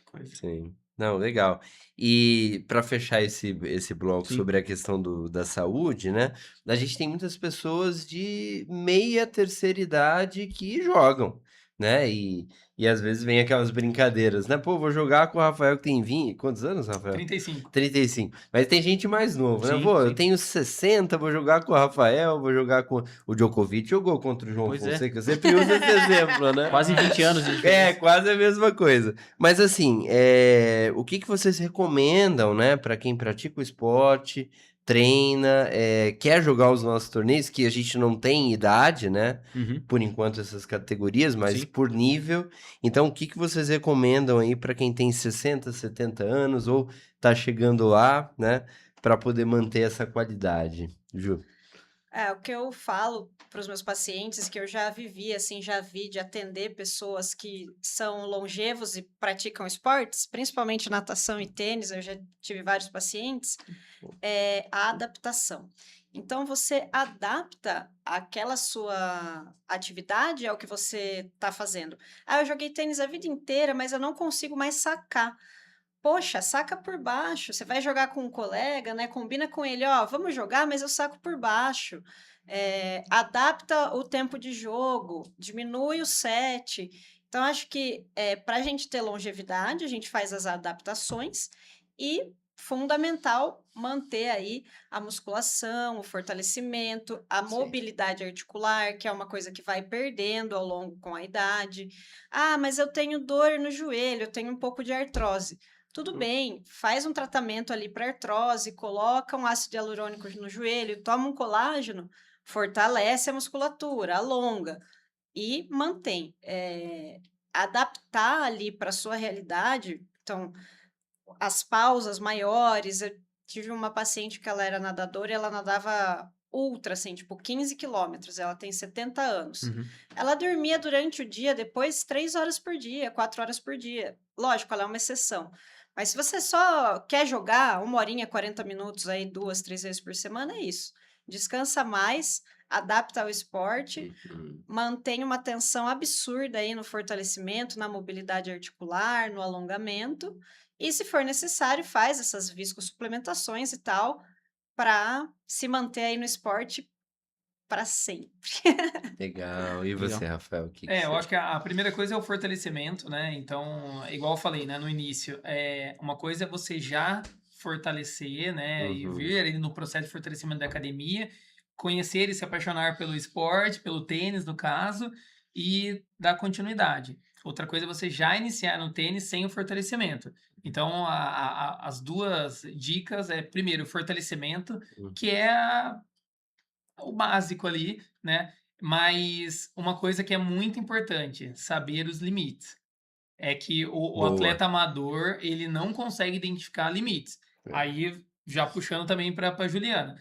coisa. Sim. Não, legal. E para fechar esse bloco sobre a questão da saúde, né? A gente tem muitas pessoas de meia terceira idade que jogam, né? E às vezes vem aquelas brincadeiras, né? Pô, vou jogar com o Rafael que tem 20. Quantos anos, Rafael? 35. 35. Mas tem gente mais novo, né? Sim, Pô, eu sim. tenho 60, vou jogar com o Rafael, vou jogar com o Djokovic, jogou contra o João Fonseca. Eu sempre uso esse exemplo, né? Quase 20 anos de diferença. Quase a mesma coisa. Mas assim, o que vocês recomendam, né, para quem pratica o esporte, treina, quer jogar os nossos torneios, que a gente não tem idade, né? Por enquanto essas categorias, mas por nível. Então, o que vocês recomendam aí para quem tem 60, 70 anos ou tá chegando lá, né, para poder manter essa qualidade, Ju? O que eu falo para os meus pacientes, que eu já vivi, assim, já vi de atender pessoas que são longevos e praticam esportes, principalmente natação e tênis, eu já tive vários pacientes, é a adaptação. Então, você adapta aquela sua atividade ao que você está fazendo. Eu joguei tênis a vida inteira, mas eu não consigo mais sacar. Poxa, saca por baixo. Você vai jogar com um colega, né? Combina com ele, ó, vamos jogar, mas eu saco por baixo. Adapta o tempo de jogo, diminui o set. Então, acho que para a gente ter longevidade, a gente faz as adaptações e fundamental manter aí a musculação, o fortalecimento, a mobilidade articular, que é uma coisa que vai perdendo ao longo com a idade. Mas eu tenho dor no joelho, eu tenho um pouco de artrose. Tudo bem, faz um tratamento ali para artrose, coloca um ácido hialurônico no joelho, toma um colágeno, fortalece a musculatura, alonga e mantém. Adaptar ali para a sua realidade, então, as pausas maiores. Eu tive uma paciente que ela era nadadora e ela nadava ultra, assim, tipo 15 quilômetros, ela tem 70 anos. Ela dormia durante o dia, depois 3 horas por dia, 4 horas por dia. Lógico, ela é uma exceção. Mas se você só quer jogar 1 horinha, 40 minutos aí 2, 3 vezes por semana, é isso. Descansa mais, adapta ao esporte, mantém uma tensão absurda aí no fortalecimento, na mobilidade articular, no alongamento. E, se for necessário, faz essas viscosuplementações e tal, para se manter aí no esporte para sempre. Legal. E você, Rafael? O que eu acho que a primeira coisa é o fortalecimento, né? Então, igual eu falei, né, no início, uma coisa é você já fortalecer, né? E vir ali no processo de fortalecimento da academia, conhecer e se apaixonar pelo esporte, pelo tênis, no caso, e dar continuidade. Outra coisa é você já iniciar no tênis sem o fortalecimento. Então, as duas dicas primeiro, o fortalecimento, que é o básico ali, né? Mas uma coisa que é muito importante, saber os limites. é que o Boa. atleta amador, ele não consegue identificar limites. É. Aí, já puxando também para Juliana.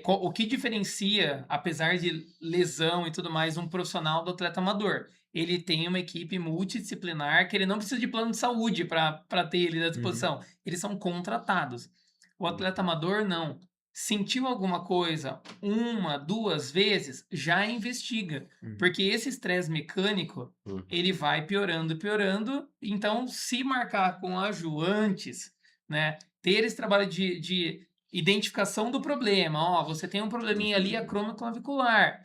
O que diferencia, apesar de lesão e tudo mais, um profissional do atleta amador? Ele tem uma equipe multidisciplinar que ele não precisa de plano de saúde para ter ele à disposição. Eles são contratados. O atleta amador, não. Sentiu alguma coisa 1, 2 vezes, já investiga. Porque esse estresse mecânico, ele vai piorando, piorando. Então, se marcar com a Ju antes, né, ter esse trabalho de identificação do problema, ó, você tem um probleminha ali acromioclavicular.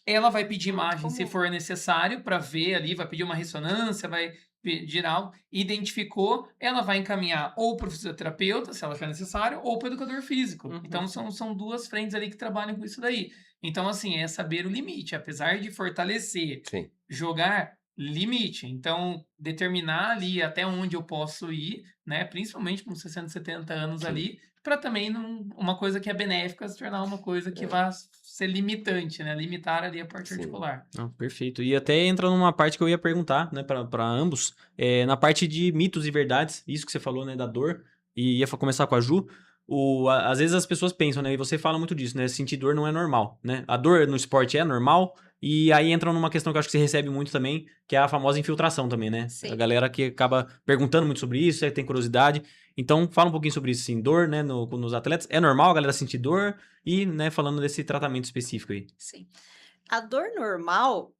Ela vai pedir Muito imagem se comum. for necessário para ver ali, vai pedir uma ressonância, vai pedir algo, identificou, ela vai encaminhar ou para o fisioterapeuta, se ela achar necessário, ou para o educador físico. Então são duas frentes ali que trabalham com isso daí. Então, assim, é saber o limite, apesar de fortalecer, Sim. jogar, limite. Então, determinar ali até onde eu posso ir, né? Principalmente com 60, 70 anos ali, para também uma coisa que é benéfica se tornar uma coisa que vai ser limitante, né? Limitar ali a parte Sim. articular. Não, perfeito. E até entra numa parte que eu ia perguntar, né, para ambos, na parte de mitos e verdades, isso que você falou, né, da dor, e ia começar com a Ju. Às vezes as pessoas pensam, né, e você fala muito disso, né, sentir dor não é normal, né? A dor no esporte é normal, e aí entra numa questão que eu acho que você recebe muito também, que é a famosa infiltração também, né? Sim. A galera que acaba perguntando muito sobre isso, tem curiosidade. Então, fala um pouquinho sobre isso, sim, dor, né, nos atletas. É normal a galera sentir dor? E, né, falando desse tratamento específico aí. Sim. A dor normal,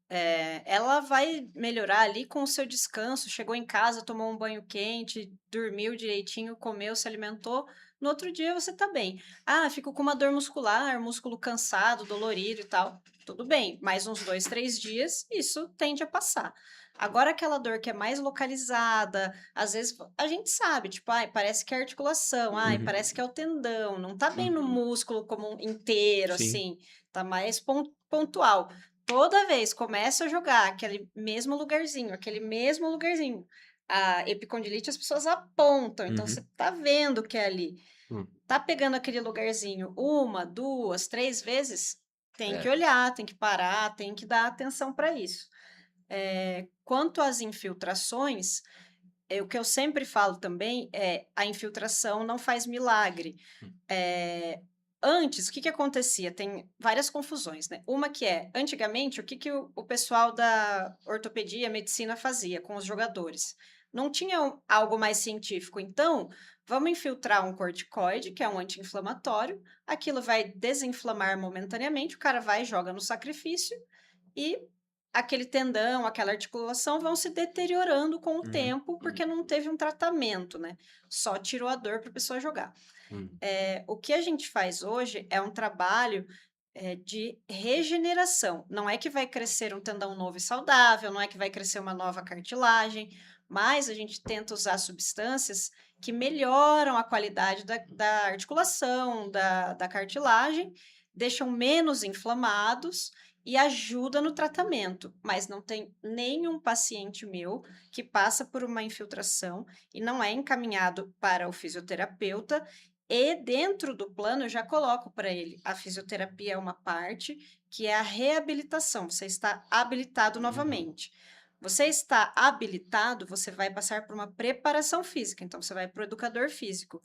ela vai melhorar ali com o seu descanso. Chegou em casa, tomou um banho quente, dormiu direitinho, comeu, se alimentou. No outro dia você tá bem. Ah, fico com uma dor muscular, músculo cansado, dolorido e tal. Tudo bem, mais uns 2, 3 dias, isso tende a passar. Agora, aquela dor que é mais localizada, às vezes a gente sabe, tipo, ai, parece que é articulação, ai, Uhum. parece que é o tendão, não tá bem no músculo como inteiro, Sim. assim, tá mais pontual. Toda vez começa a jogar aquele mesmo lugarzinho, a epicondilite as pessoas apontam, então Uhum. você tá vendo que é ali. Hum. Tá pegando aquele lugarzinho 1, 2, 3 vezes, tem É. que olhar, tem que parar, tem que dar atenção para isso. Quanto às infiltrações, o que eu sempre falo também é a infiltração não faz milagre. Antes, o que acontecia? Tem várias confusões, né? Uma que é, antigamente, o que o pessoal da ortopedia, medicina fazia com os jogadores? Não tinha algo mais científico. Então, vamos infiltrar um corticoide, que é um anti-inflamatório, aquilo vai desinflamar momentaneamente, o cara vai e joga no sacrifício e aquele tendão, aquela articulação vão se deteriorando com o tempo, porque não teve um tratamento, né? Só tirou a dor para a pessoa jogar. O que a gente faz hoje é um trabalho de regeneração. Não é que vai crescer um tendão novo e saudável, não é que vai crescer uma nova cartilagem, mas a gente tenta usar substâncias que melhoram a qualidade da articulação, da cartilagem, deixam menos inflamados e ajuda no tratamento. Mas não tem nenhum paciente meu que passa por uma infiltração e não é encaminhado para o fisioterapeuta. E dentro do plano eu já coloco para ele, a fisioterapia é uma parte, que é a reabilitação, você está habilitado novamente. Você está habilitado, você vai passar por uma preparação física, então você vai para o educador físico.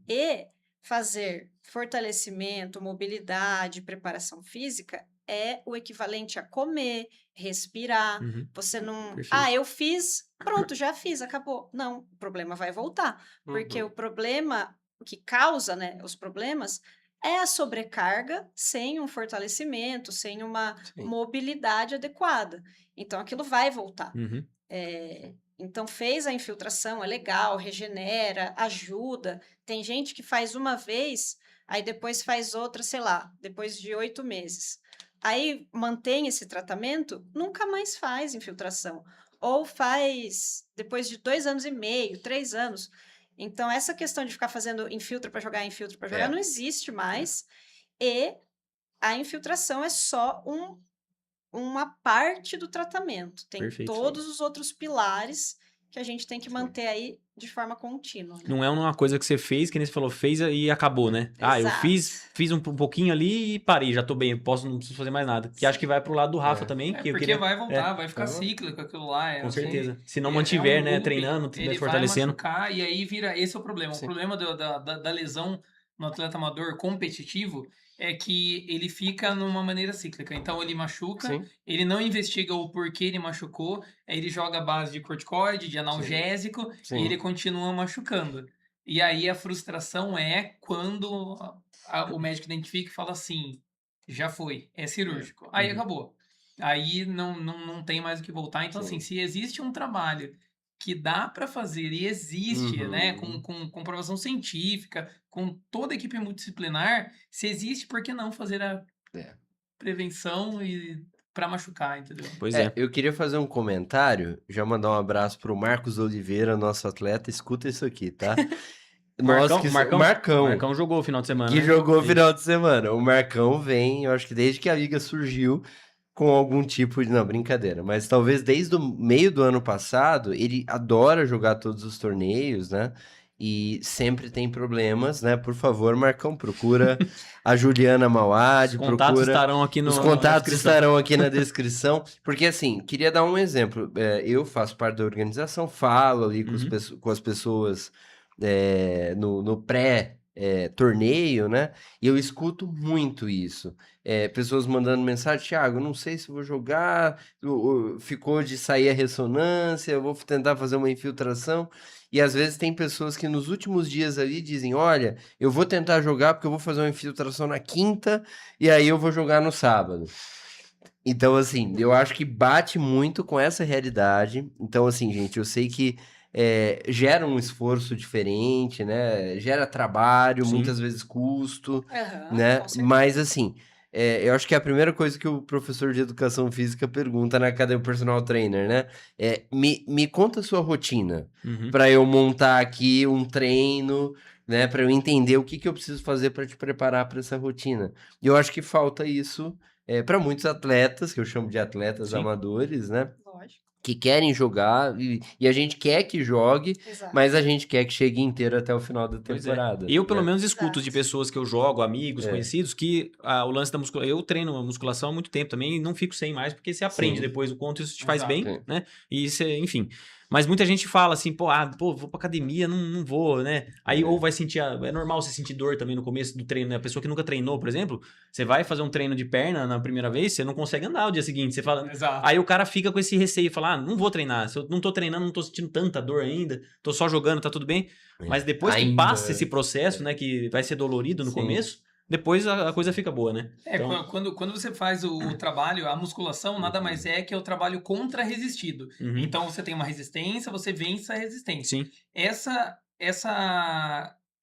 E fazer fortalecimento, mobilidade, preparação física é o equivalente a comer, respirar. Você não. Perfeito. Eu fiz, pronto, já fiz, acabou. Não, o problema vai voltar. Porque o problema, o que causa, né, os problemas, é a sobrecarga sem um fortalecimento, sem uma Sim. mobilidade adequada. Então, aquilo vai voltar. Uhum. Então, fez a infiltração, é legal, regenera, ajuda. Tem gente que faz uma vez, aí depois faz outra, sei lá, depois de 8 meses. Aí mantém esse tratamento, nunca mais faz infiltração. Ou faz depois de 2 anos e meio, 3 anos. Então, essa questão de ficar fazendo infiltro para jogar, não existe mais. E a infiltração é só uma parte do tratamento. Tem Perfeito. todos os outros pilares que a gente tem que manter aí de forma contínua. Né? Não é uma coisa que você fez, que nem você falou, fez e acabou, né? Ah, eu Exato. fiz um pouquinho ali e parei, já tô bem, não preciso fazer mais nada. Que acho que vai pro lado do Rafa também, que eu Porque queria... vai voltar, vai ficar Tá bom. cíclico aquilo lá. Com assim, certeza. Se não é mantiver, um né, looping. treinando, estiver Ele vai fortalecendo. machucar e aí vira... Esse é o problema. Sim. O problema da lesão no atleta amador competitivo é que ele fica numa maneira cíclica. Então ele machuca, Sim. ele não investiga o porquê ele machucou, aí ele joga a base de corticoide, de analgésico, Sim. e ele continua machucando. E aí a frustração é quando o médico identifica e fala assim, já foi, é cirúrgico. Aí Uhum. acabou. Aí não tem mais o que voltar. Então, Sim. assim, se existe um trabalho que dá para fazer e existe, né, Uhum. com comprovação científica, com toda a equipe multidisciplinar, se existe, por que não fazer a É. prevenção e para machucar, entendeu? Pois é. Eu queria fazer um comentário, já mandar um abraço pro Marcos Oliveira, nosso atleta. Escuta isso aqui, tá? Marcão jogou o final de semana, que né? jogou Isso. final de semana. O Marcão vem, eu acho que desde que a liga surgiu, com algum tipo de... Não, brincadeira. Mas talvez desde o meio do ano passado, ele adora jogar todos os torneios, né? E sempre tem problemas, né? Por favor, Marcão, procura a Juliana Os Mauad, contatos procura... estarão aqui Os na contatos descrição. estarão aqui na descrição. Porque, assim, queria dar um exemplo. Eu faço parte da organização, falo ali com, Uhum. com as pessoas no pré-torneio, né? E eu escuto muito isso. Pessoas mandando mensagem, Thiago, não sei se vou jogar, ficou de sair a ressonância, eu vou tentar fazer uma infiltração. E às vezes tem pessoas que nos últimos dias ali dizem, olha, eu vou tentar jogar porque eu vou fazer uma infiltração na quinta e aí eu vou jogar no sábado. Então, assim, eu acho que bate muito com essa realidade. Então, assim, gente, eu sei que gera um esforço diferente, né? Gera trabalho, Sim. muitas vezes custo, Aham, né? com certeza. Mas, assim, eu acho que é a primeira coisa que o professor de educação física pergunta na academia personal trainer, né? Me conta a sua rotina, Uhum. para eu montar aqui um treino, né? Para eu entender o que eu preciso fazer para te preparar para essa rotina. E eu acho que falta isso para muitos atletas, que eu chamo de atletas Sim. amadores, né? Lógico. Que querem jogar e a gente quer que jogue, Exato. mas a gente quer que chegue inteiro até o final da Pois é. temporada. Eu, pelo né? menos, escuto Exato. de pessoas que eu jogo, amigos, É. conhecidos, que o lance da musculação... Eu treino musculação há muito tempo também e não fico sem mais, porque você aprende Sim. depois o quanto isso te faz Exato. bem, Sim. né? E você, enfim... Mas muita gente fala assim, pô, vou pra academia, não vou, né? Aí ou vai sentir... É normal você sentir dor também no começo do treino, né? A pessoa que nunca treinou, por exemplo, você vai fazer um treino de perna na primeira vez, você não consegue andar o dia seguinte. Você fala... Exato. Aí o cara fica com esse receio e fala, não vou treinar. Se eu não tô treinando, não tô sentindo tanta dor ainda, tô só jogando, tá tudo bem. Mas depois que Ainda, passa esse processo, né, que vai ser dolorido no Sim. começo, depois a coisa fica boa, né? Então, Quando você faz o trabalho, a musculação nada mais é que o trabalho contra-resistido. uhum, Então você tem uma resistência, você vence a resistência. sim, Essa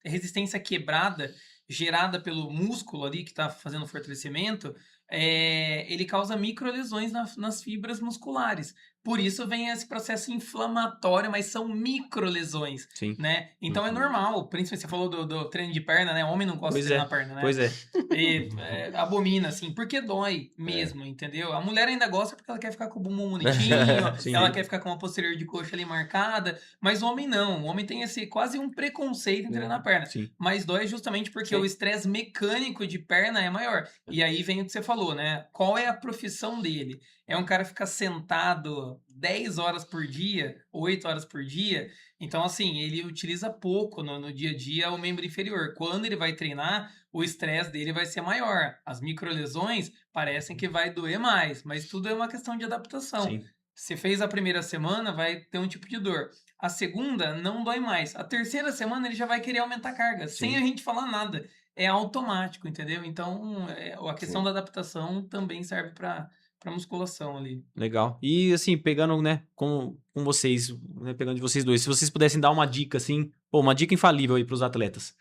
resistência quebrada, gerada pelo músculo ali que está fazendo o fortalecimento, ele causa microlesões nas fibras musculares. Por isso vem esse processo inflamatório, mas são microlesões, sim. né? Então é normal, principalmente você falou do treino de perna, né? Homem não gosta Pois de treinar perna, né? Pois é. E, abomina, assim, porque dói mesmo, entendeu? A mulher ainda gosta porque ela quer ficar com o bumbum bonitinho, Sim. ela quer ficar com uma posterior de coxa ali marcada, mas o homem não. O homem tem esse quase um preconceito em treinar perna. Sim. Mas dói justamente porque Sim. o estresse mecânico de perna é maior. E aí vem o que você falou, né? Qual é a profissão dele? É um cara ficar sentado 10 horas por dia, 8 horas por dia. Então, assim, ele utiliza pouco no dia a dia o membro inferior. Quando ele vai treinar, o estresse dele vai ser maior. As microlesões parecem que vai doer mais, mas tudo é uma questão de adaptação. Sim. Você fez a primeira semana, vai ter um tipo de dor. A segunda não dói mais. A terceira semana ele já vai querer aumentar a carga, sem a gente falar nada. É automático, entendeu? Então, a questão Sim. da adaptação também serve para musculação ali. Legal. E assim, pegando, né, com vocês, né, pegando de vocês dois, se vocês pudessem dar uma dica, assim, uma dica infalível aí pros atletas,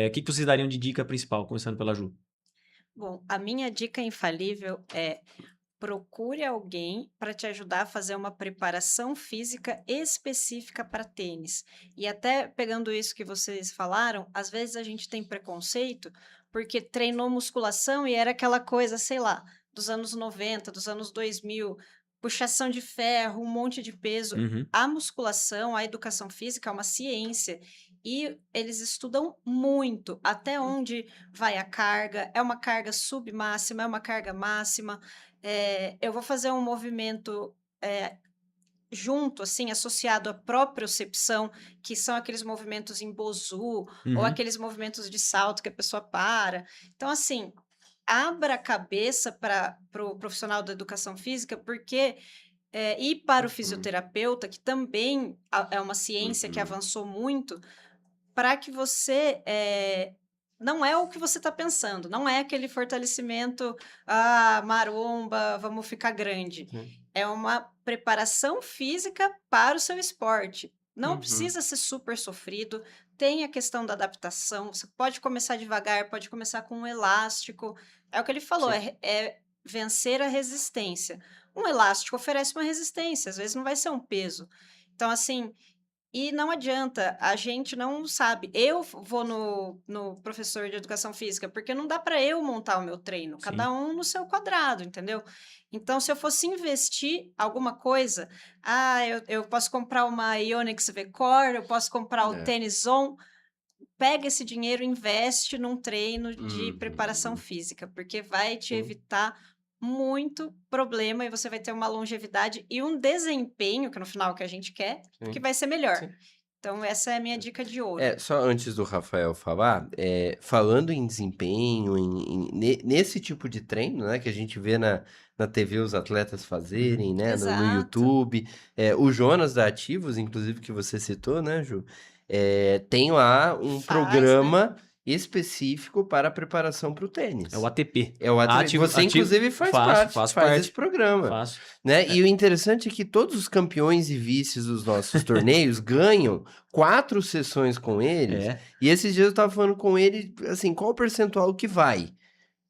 o que vocês dariam de dica principal, começando pela Ju? Bom, a minha dica infalível é procure alguém para te ajudar a fazer uma preparação física específica para tênis. E até pegando isso que vocês falaram, às vezes a gente tem preconceito porque treinou musculação e era aquela coisa, sei lá, dos anos 90, dos anos 2000, puxação de ferro, um monte de peso. Uhum. A musculação, a educação física é uma ciência e eles estudam muito até onde vai a carga, é uma carga submáxima, é uma carga máxima. Eu vou fazer um movimento junto, assim, associado à propriocepção, que são aqueles movimentos em Bosu, ou Uhum. aqueles movimentos de salto que a pessoa para. Então, assim, abra a cabeça para o profissional da educação física, porque e para o fisioterapeuta, que também é uma ciência que avançou muito, para que você não é o que você está pensando, não é aquele fortalecimento, maromba, vamos ficar grande. Uhum. É uma preparação física para o seu esporte. Não Uhum. precisa ser super sofrido, tem a questão da adaptação, você pode começar devagar, pode começar com um elástico. É o que ele falou, Sim. é vencer a resistência. Um elástico oferece uma resistência, às vezes não vai ser um peso. Então, assim, e não adianta, a gente não sabe. Eu vou no professor de educação física, porque não dá para eu montar o meu treino, Sim. cada um no seu quadrado, entendeu? Então, se eu fosse investir alguma coisa, eu posso comprar uma Ionix V-Core, eu posso comprar o É. Tênis On, pega esse dinheiro e investe num treino de Uhum. preparação física, porque vai te Sim. evitar muito problema e você vai ter uma longevidade e um desempenho, que no final é o que a gente quer, que Sim. vai ser melhor. Sim. Então, essa é a minha dica de ouro. Só antes do Rafael falar, falando em desempenho, nesse tipo de treino, né, que a gente vê na TV os atletas fazerem, né, no Exato. YouTube, o Jonas da Ativos, inclusive, que você citou, né, Ju, tem lá um Faz, programa específico para a preparação para o tênis. É o ATP. É o ATP. Ativo- Você, ativo- inclusive, faz faço faz parte. esse programa. Faço. Né? E o interessante é que todos os campeões e vices dos nossos torneios ganham 4 sessões com eles. É. E esses dias eu tava falando com ele, assim, qual o percentual que vai?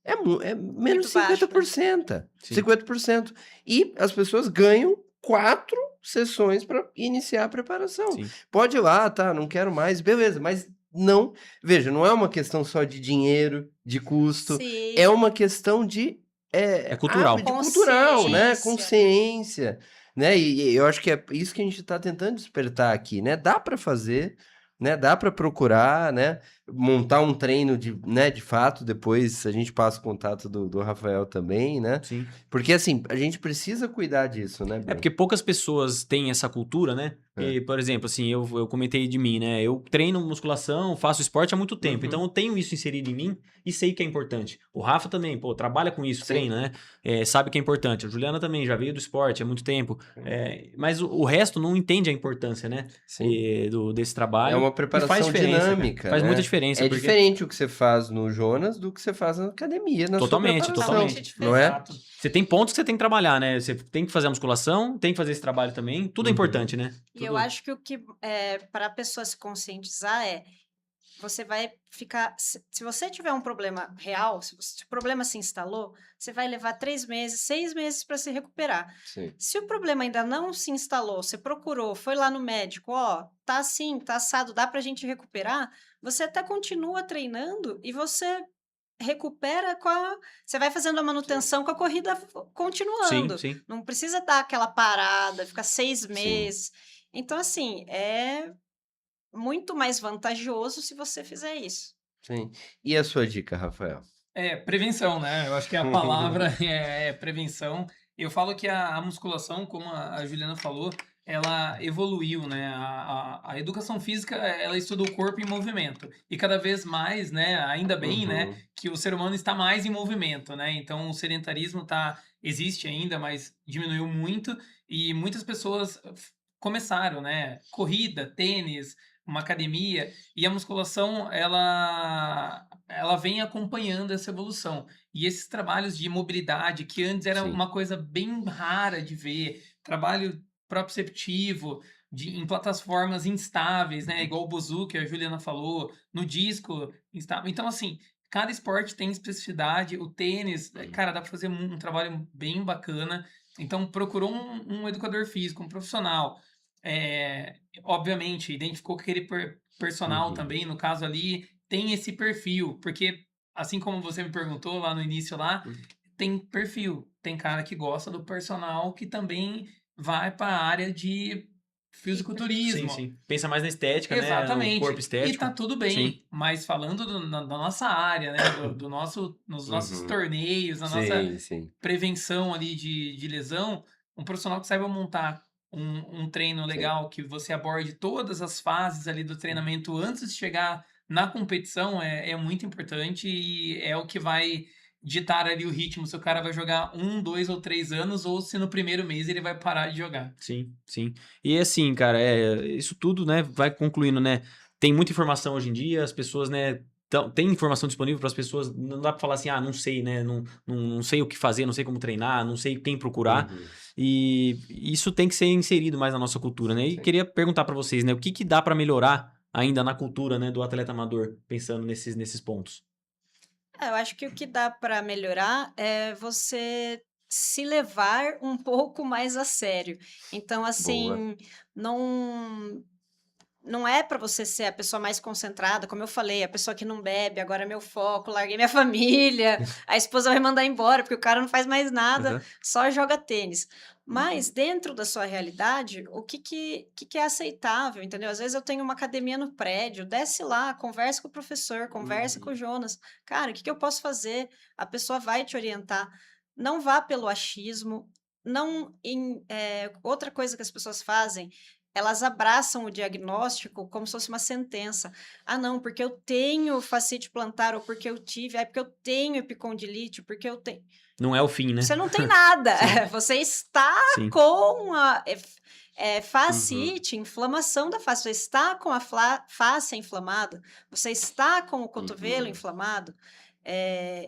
É menos Muito baixo, né? 50%. Sim. 50%. E as pessoas ganham 4 sessões para iniciar a preparação. Sim. Pode ir lá, tá? Não quero mais, beleza, mas não. Veja, não é uma questão só de dinheiro, de custo, Sim. é uma questão de cultural. hábito, cultural, né? Consciência. Consciência, né? E eu acho que é isso que a gente está tentando despertar aqui, né? Dá para fazer, né? Dá para procurar, né? Montar um treino de fato. Depois a gente passa o contato do Rafael também, né? Sim. Porque assim, a gente precisa cuidar disso, né, É Bruno? porque poucas pessoas têm essa cultura, né? E, por exemplo, assim, eu comentei de mim, né? Eu treino musculação, faço esporte há muito tempo, então eu tenho isso inserido em mim e sei que é importante. O Rafa também, pô, trabalha com isso, Sim. treina, né? Sabe que é importante. A Juliana também já veio do esporte há muito tempo, mas o resto não entende a importância, né? Sim. Desse trabalho. É uma E preparação faz diferença, cara. dinâmica, Faz né? muita diferença. É porque... diferente o que você faz no Jonas do que você faz na academia, na Totalmente, sua preparação, totalmente. não é? Exato. Você tem pontos que você tem que trabalhar, né? Você tem que fazer a musculação, tem que fazer esse trabalho também. Tudo é importante, né? E eu acho que o que para a pessoa se conscientizar você vai ficar. Se você tiver um problema real, se o problema se instalou, você vai levar 3 meses, 6 meses para se recuperar. Sim. Se o problema ainda não se instalou, você procurou, foi lá no médico, tá assim, tá assado, dá pra gente recuperar, você até continua treinando e você recupera você vai fazendo a manutenção com a corrida continuando. Sim. Não precisa dar aquela parada, ficar 6 Sim. meses. Então, assim, é muito mais vantajoso se você fizer isso. Sim. E a sua dica, Rafael? Prevenção, né? Eu acho que a palavra é prevenção. Eu falo que a musculação, como a Juliana falou, ela evoluiu, né? A educação física, ela estuda o corpo em movimento. E cada vez mais, né? Ainda bem, né? Que o ser humano está mais em movimento, né? Então, o sedentarismo existe ainda, mas diminuiu muito. E muitas pessoas começaram, né? Corrida, tênis, uma academia. E a musculação, ela vem acompanhando essa evolução. E esses trabalhos de mobilidade, que antes era Sim. uma coisa bem rara de ver, trabalho proprioceptivo, em plataformas instáveis, né? Igual o Bosu, que a Juliana falou, no disco instável. Então, assim, cada esporte tem especificidade. O tênis, cara, dá para fazer um trabalho bem bacana. Então, procurou um educador físico, um profissional. Obviamente, identificou que aquele personal também, no caso ali, tem esse perfil, porque, assim como você me perguntou lá no início, tem perfil. Tem cara que gosta do personal que também vai para a área de fisiculturismo. Sim. Pensa mais na estética, né? No Exatamente. corpo E tá estético. tudo Sim. bem. Mas falando da nossa área, né? Nos nossos Uhum. torneios, na nossa Sim. prevenção ali de lesão, um profissional que saiba montar um treino legal, que você aborde todas as fases ali do treinamento antes de chegar na competição, é muito importante e é o que vai ditar ali o ritmo, se o cara vai jogar 1, 2 ou 3 anos, ou se no primeiro mês ele vai parar de jogar. Sim. E assim, cara, isso tudo, né, vai concluindo, né? Tem muita informação hoje em dia, as pessoas, né, tem informação disponível para as pessoas, não dá para falar assim, não sei, né, não sei o que fazer, não sei como treinar, não sei quem procurar. Uhum. E isso tem que ser inserido mais na nossa cultura, né? E Sim. queria perguntar para vocês, né, o que dá para melhorar ainda na cultura, né, do atleta amador, pensando nesses pontos. Eu acho que o que dá para melhorar é você se levar um pouco mais a sério. Então, Boa. assim, não é para você ser a pessoa mais concentrada, como eu falei, a pessoa que não bebe, agora é meu foco, larguei minha família, a esposa vai mandar embora porque o cara não faz mais nada, Aham. só joga tênis. Mas dentro da sua realidade, o que é aceitável, entendeu? Às vezes eu tenho uma academia no prédio, desce lá, conversa com o professor, conversa com o Jonas. Cara, o que eu posso fazer? A pessoa vai te orientar. Não vá pelo achismo. Outra coisa que as pessoas fazem, elas abraçam o diagnóstico como se fosse uma sentença. Ah, não, porque eu tenho fascite plantar, ou porque eu tive, porque eu tenho epicondilite, porque eu tenho. Não é o fim, né? Você não tem nada. Sim. Você está Sim. com a Uhum. fascite, inflamação da face. Você está com a face inflamada. Você está com o cotovelo inflamado.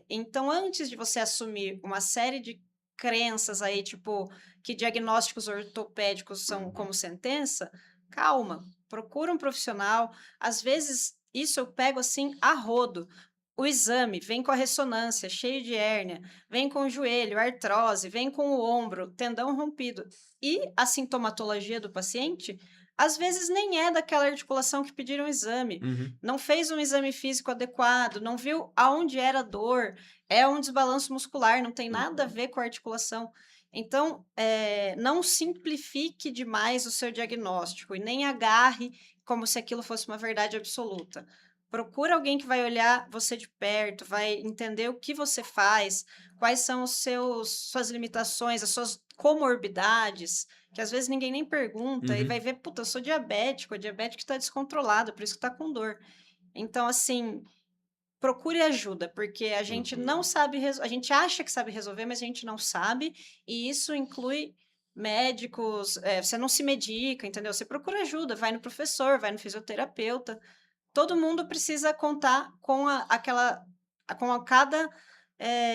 Então, antes de você assumir uma série de crenças aí, tipo, que diagnósticos ortopédicos são como sentença, calma, procura um profissional. Às vezes, isso eu pego assim a rodo. O exame vem com a ressonância, cheio de hérnia, vem com o joelho, artrose, vem com o ombro, tendão rompido. E a sintomatologia do paciente, às vezes nem é daquela articulação que pediram o exame. Uhum. Não fez um exame físico adequado, não viu aonde era a dor, é um desbalanço muscular, não tem nada a ver com a articulação. Então, não simplifique demais o seu diagnóstico e nem agarre como se aquilo fosse uma verdade absoluta. Procura alguém que vai olhar você de perto, vai entender o que você faz, quais são suas limitações, as suas comorbidades, que às vezes ninguém nem pergunta, e Uhum. vai ver, puta, eu sou diabético, o diabético está descontrolado, por isso que está com dor. Então, assim, procure ajuda, porque a gente não sabe, a gente acha que sabe resolver, mas a gente não sabe, e isso inclui médicos, você não se medica, entendeu? Você procura ajuda, vai no professor, vai no fisioterapeuta. Todo mundo precisa contar com cada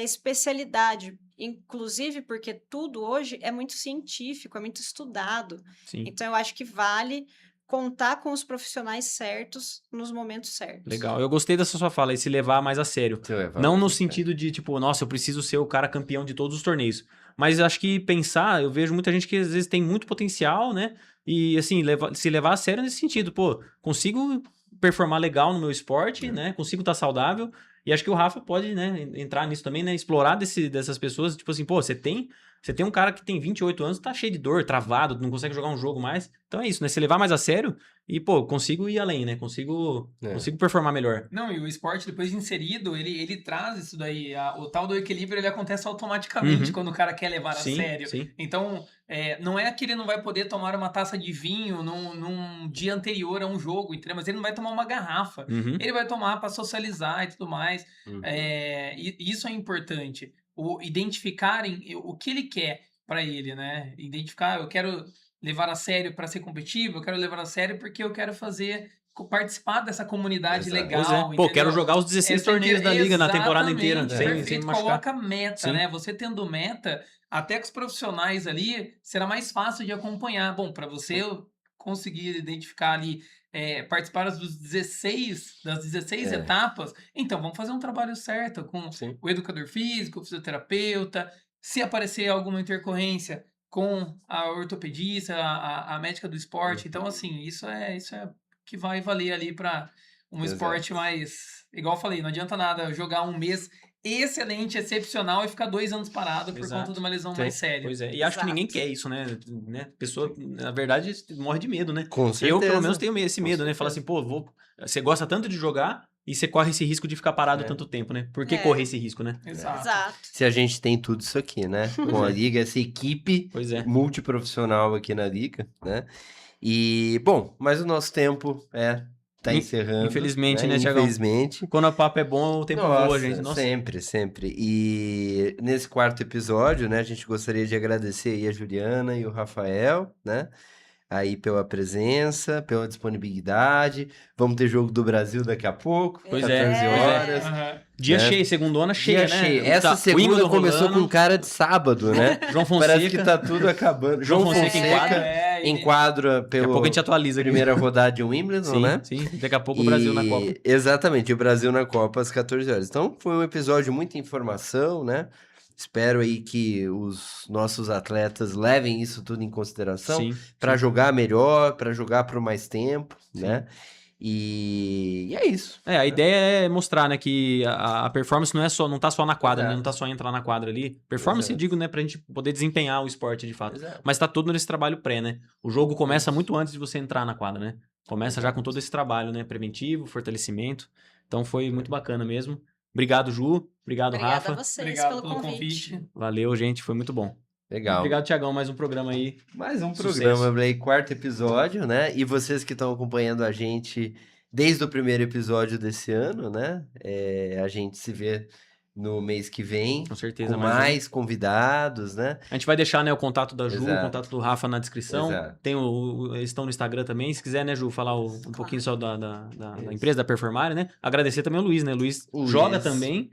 especialidade, inclusive porque tudo hoje é muito científico, é muito estudado. Sim. Então, eu acho que vale contar com os profissionais certos nos momentos certos. Legal. Eu gostei dessa sua fala, e se levar mais a sério. Não no sentido de, tipo, nossa, eu preciso ser o cara campeão de todos os torneios. Mas acho que pensar, eu vejo muita gente que às vezes tem muito potencial, né? E, assim, se levar a sério nesse sentido. Pô, consigo performar legal no meu esporte, né? Consigo estar saudável. E acho que o Rafa pode, né, entrar nisso também, né? Explorar dessas pessoas. Tipo assim, pô, você tem um cara que tem 28 anos, tá cheio de dor, travado, não consegue jogar um jogo mais. Então é isso, né? Se levar mais a sério e, pô, consigo ir além, né? Consigo performar melhor. Não, e o esporte, depois de inserido, ele traz isso daí. O tal do equilíbrio, ele acontece automaticamente quando o cara quer levar a sério. Sim. Então, não é que ele não vai poder tomar uma taça de vinho num dia anterior a um jogo, entendeu? Mas ele não vai tomar uma garrafa. Ele vai tomar para socializar e tudo mais. E isso é importante. Identificarem o que ele quer para ele, né? Identificar, eu quero levar a sério para ser competitivo, eu quero levar a sério porque eu quero participar dessa comunidade legal. Pois é. Pô, quero jogar os 16 torneios da liga na temporada inteira, sem me machucar. Coloca meta, né? Você tendo meta, até com os profissionais ali, será mais fácil de acompanhar. Bom, para você conseguir identificar ali, participar das 16 etapas, então vamos fazer um trabalho certo com o educador físico, o fisioterapeuta. Se aparecer alguma intercorrência com a ortopedista, a médica do esporte. Então, assim, isso é que vai valer ali para um Exato. esporte mais... Igual eu falei, não adianta nada jogar um mês excelente, excepcional e ficar 2 anos parado por Exato. conta de uma lesão Sim. mais séria. Pois é, e acho que ninguém Exato. quer isso, né? A pessoa, na verdade, morre de medo, né? Com certeza. Eu, pelo menos, tenho esse Com medo, né? Falar assim, pô, você gosta tanto de jogar e você corre esse risco de ficar parado É. tanto tempo, né? Por que É. correr esse risco, né? Exato. Exato. Se a gente tem tudo isso aqui, né? Com a liga, essa equipe Pois é. multiprofissional aqui na liga, né? E, bom, mas o nosso tempo tá encerrando. Infelizmente, né, Thiagão? Infelizmente. Quando o papo é bom, o tempo voa, gente. Nossa. Sempre, sempre. E nesse 4º episódio, né, a gente gostaria de agradecer aí a Juliana e o Rafael, né? Aí pela presença, pela disponibilidade. Vamos ter jogo do Brasil daqui a pouco, Pois 14 é. horas. Aham. Dia né? cheio, segundona cheia, Dia né? cheio. Essa Tá, segunda Wimbledon começou rolando, com cara de sábado, né? João Fonseca. Parece que tá tudo acabando. João João Fonseca Fonseca enquadra. enquadra Daqui a pouco a pela gente atualiza aqui. primeira rodada de Wimbledon, Sim, né? sim. Daqui a pouco o Brasil na Copa. Exatamente, o Brasil na Copa às 14 horas. Então, foi um episódio de muita informação, né? Espero aí que os nossos atletas levem isso tudo em consideração Sim. para jogar melhor, para jogar por mais tempo, né? E é isso. É, a ideia é mostrar, né, que a performance não tá só na quadra, né? Exato. Não tá só entrar na quadra ali. Performance, Exato. digo, né, pra gente poder desempenhar o esporte de fato. Exato. Mas tá tudo nesse trabalho pré, né? O jogo começa muito antes de você entrar na quadra, né? Começa já com todo esse trabalho, né? Preventivo, fortalecimento. Então foi muito bacana mesmo. Obrigado, Ju. Obrigado, Obrigada Rafa. a vocês Obrigado pelo convite. Valeu, gente. Foi muito bom. Legal. Obrigado, Thiagão. Mais um programa aí. Mais um Sucesso. programa, Blay, 4º episódio, né? E vocês que estão acompanhando a gente desde o primeiro episódio desse ano, né? A gente se vê no mês que vem Com certeza. com mais um. mais convidados, né? A gente vai deixar, né, o contato da Ju, Exato. o contato do Rafa na descrição. Exato. Tem eles estão no Instagram também. Se quiser, né, Ju, falar um Claro. pouquinho só da Isso. empresa, da Performare, né? Agradecer também o Luiz, né? O Luiz O joga Luiz. também.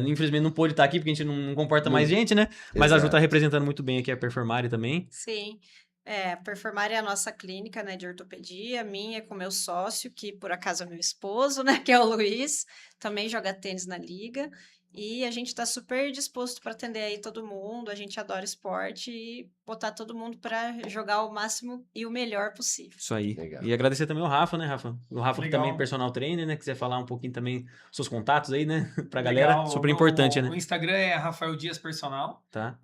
Infelizmente não pôde estar aqui porque a gente não comporta mais Não. gente, né? Mas a Ju Exato. tá representando muito bem aqui a Performare também. Sim. A Performare é a nossa clínica, né, de ortopedia, minha com meu sócio, que por acaso é meu esposo, né, que é o Luiz, também joga tênis na liga, e a gente está super disposto para atender aí todo mundo, a gente adora esporte e botar todo mundo para jogar o máximo e o melhor possível. Isso aí. Legal. E agradecer também o Rafa, né, Rafa? O Rafa que Legal. também é personal trainer, né? Quiser falar um pouquinho também seus contatos aí, né? Pra galera. Legal. Super importante, O né? Instagram é Rafael Dias Personal. Tá?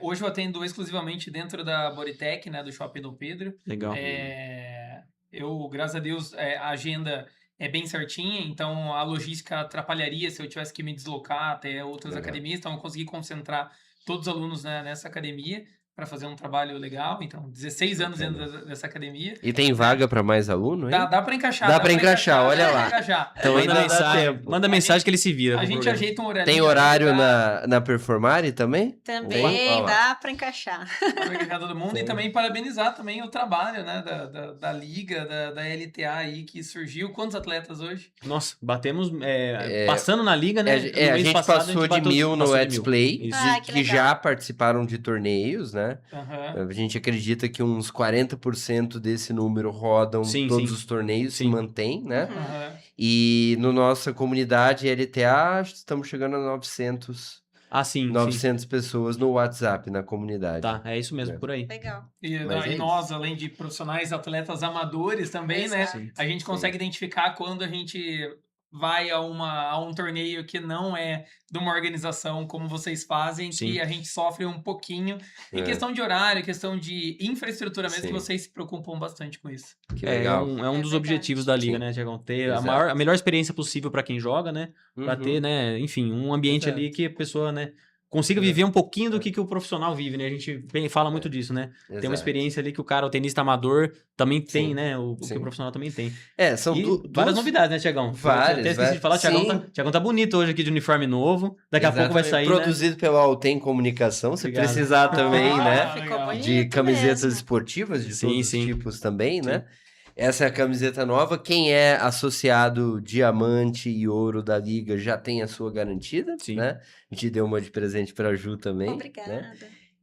Hoje eu atendo exclusivamente dentro da Bodytech, né, do Shopping Dom Pedro. Legal. Eu, graças a Deus, a agenda é bem certinha, então a logística atrapalharia se eu tivesse que me deslocar até outras Legal. academias, então eu consegui concentrar todos os alunos, né, nessa academia para fazer um trabalho legal. Então, 16 anos dentro dessa academia. E tem vaga para mais aluno, hein? Dá para encaixar. Dá pra encaixar, olha dá pra lá. encaixar. Então Manda ainda dá mensagem, tempo. manda mensagem que ele se vira. A com o gente programa. ajeita um horário. Tem horário na Performare também? Também Olha lá. dá para encaixar. para encaixar todo mundo. Sim. E também parabenizar também o trabalho, né, da Liga, da LTA aí, que surgiu. Quantos atletas hoje? Nossa, batemos. Passando na liga, né? No A mês gente passado, passou de bateu- 1000 no passou de Let's 1000. Play, Isso. Ah, que que legal. já participaram de torneios, né? Aham. A gente acredita que uns 40% desse número rodam Sim, todos sim. os torneios, se Sim. mantém, né? Uhum. Aham. E no nossa comunidade LTA, estamos chegando a 900 Ah, sim. 900 pessoas no WhatsApp, na comunidade. Tá, é isso mesmo, É. por aí. Legal. E, Mas é e nós, além de profissionais, atletas amadores também, né? Exato. Sim. A gente consegue identificar quando a gente vai a um torneio que não é de uma organização como vocês fazem, Sim. que a gente sofre um pouquinho em É. questão de horário, questão de infraestrutura mesmo, Sim. que vocês se preocupam bastante com isso. Que É legal. um É dos verdade. objetivos da liga, Sim. né, Tiagão? Ter Exato. a melhor experiência possível pra quem joga, né? Pra Uhum. ter, né, enfim, um ambiente Exato. ali que a pessoa, né, consiga Exato. viver um pouquinho do que o profissional vive, né? A gente fala muito disso, né? Tem uma Exato. experiência ali que o tenista amador também tem, Sim. né? O que Sim. o profissional também tem. São E duas... várias novidades, né, Tiagão? Várias, Até esqueci de falar, sim. Tiagão tá bonito hoje aqui de uniforme novo. Daqui a pouco vai sair, né? Produzido pela Altem Comunicação, se Obrigado. precisar também, Ah, né? Ficou legal. bonito De camisetas mesmo. esportivas de Sim, todos sim. os tipos também, né? Essa é a camiseta nova. Quem é associado diamante e ouro da liga já tem a sua garantida, Sim. né? A gente deu uma de presente pra Ju também. Obrigada.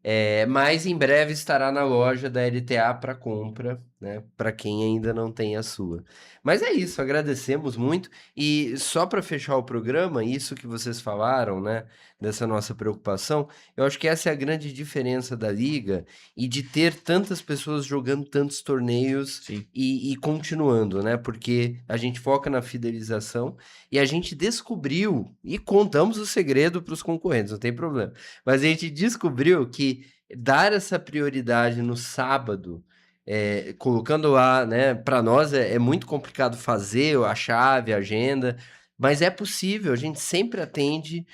Né? Mas em breve estará na loja da LTA para compra, né? Para quem ainda não tem a sua. Mas é isso, agradecemos muito. E só para fechar o programa, isso que vocês falaram, né? Dessa nossa preocupação, eu acho que essa é a grande diferença da Liga e de ter tantas pessoas jogando tantos torneios Sim. e continuando, né? Porque a gente foca na fidelização e a gente descobriu, e contamos o segredo para os concorrentes, não tem problema. Mas a gente descobriu que dar essa prioridade no sábado, colocando lá, né? Para nós é muito complicado fazer a chave, a agenda, mas é possível, a gente sempre atende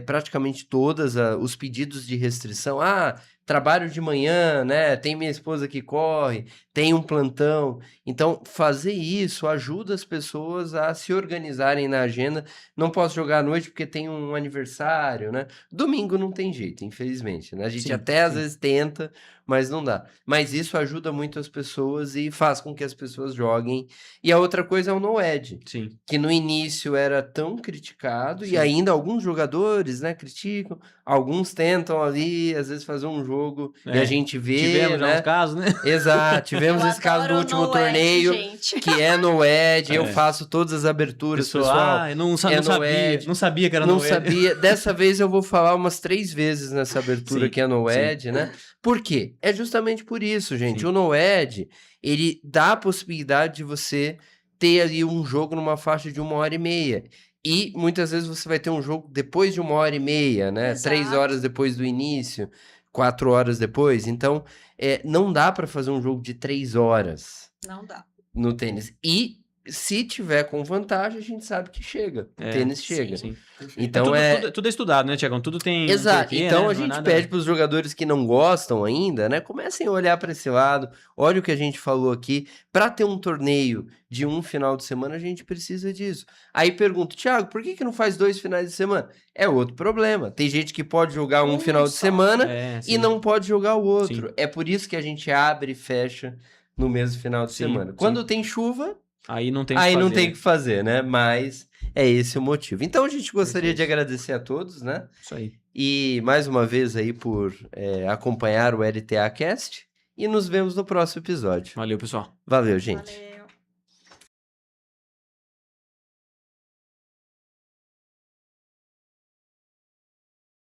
praticamente todas os pedidos de restrição. Ah, trabalho de manhã, né? Tem minha esposa que corre, tem um plantão. Então, fazer isso ajuda as pessoas a se organizarem na agenda. Não posso jogar à noite porque tem um aniversário, né? Domingo não tem jeito, infelizmente, né? A gente Sim, até às sim. vezes tenta, mas não dá. Mas isso ajuda muito as pessoas e faz com que as pessoas joguem. E a outra coisa é o no-ad, Sim. que no início era tão criticado Sim. e ainda alguns jogadores, né, criticam, alguns tentam ali, às vezes fazer um jogo e a gente vê, Tivemos já né? uns casos, né? Exato, tivemos Eu esse caso no adoro último no-ad, torneio, gente. que é no-ad, eu É. faço todas as aberturas, pessoal. Eu não é sabia, no-ad. não sabia que era Não no-ad. sabia. Dessa vez eu vou falar umas 3 vezes nessa abertura Sim, que é no-ad, né? Por quê? É justamente por isso, gente. Sim. O no-ad, ele dá a possibilidade de você ter ali um jogo numa faixa de 1h30. E muitas vezes você vai ter um jogo depois de 1h30, né? Exato. 3 horas depois do início, 4 horas depois. Então, não dá para fazer um jogo de 3 horas Não dá. no tênis. E se tiver com vantagem, a gente sabe que chega. O É, tênis chega. Sim. Então Tudo é estudado, né, Tiagão? Tudo tem um Exato. porquê, Então né? a Não é gente nada- pede para os jogadores que não gostam ainda, né? Comecem a olhar para esse lado. Olha o que a gente falou aqui. Para ter um torneio de um final de semana, a gente precisa disso. Aí pergunto, Thiago, por que não faz 2 finais de semana? É outro problema. Tem gente que pode jogar um final de só. semana É, sim. e não pode jogar o outro. Sim. É por isso que a gente abre e fecha no mesmo final de Sim, semana. sim. Quando tem chuva, Aí não tem o que aí não fazer, tem né? o que fazer, né? Mas é esse o motivo. Então a gente gostaria de Perfeito. agradecer a todos, né? Isso aí. E mais uma vez aí por acompanhar o LTA Cast e nos vemos no próximo episódio. Valeu, pessoal. Valeu, gente. Valeu.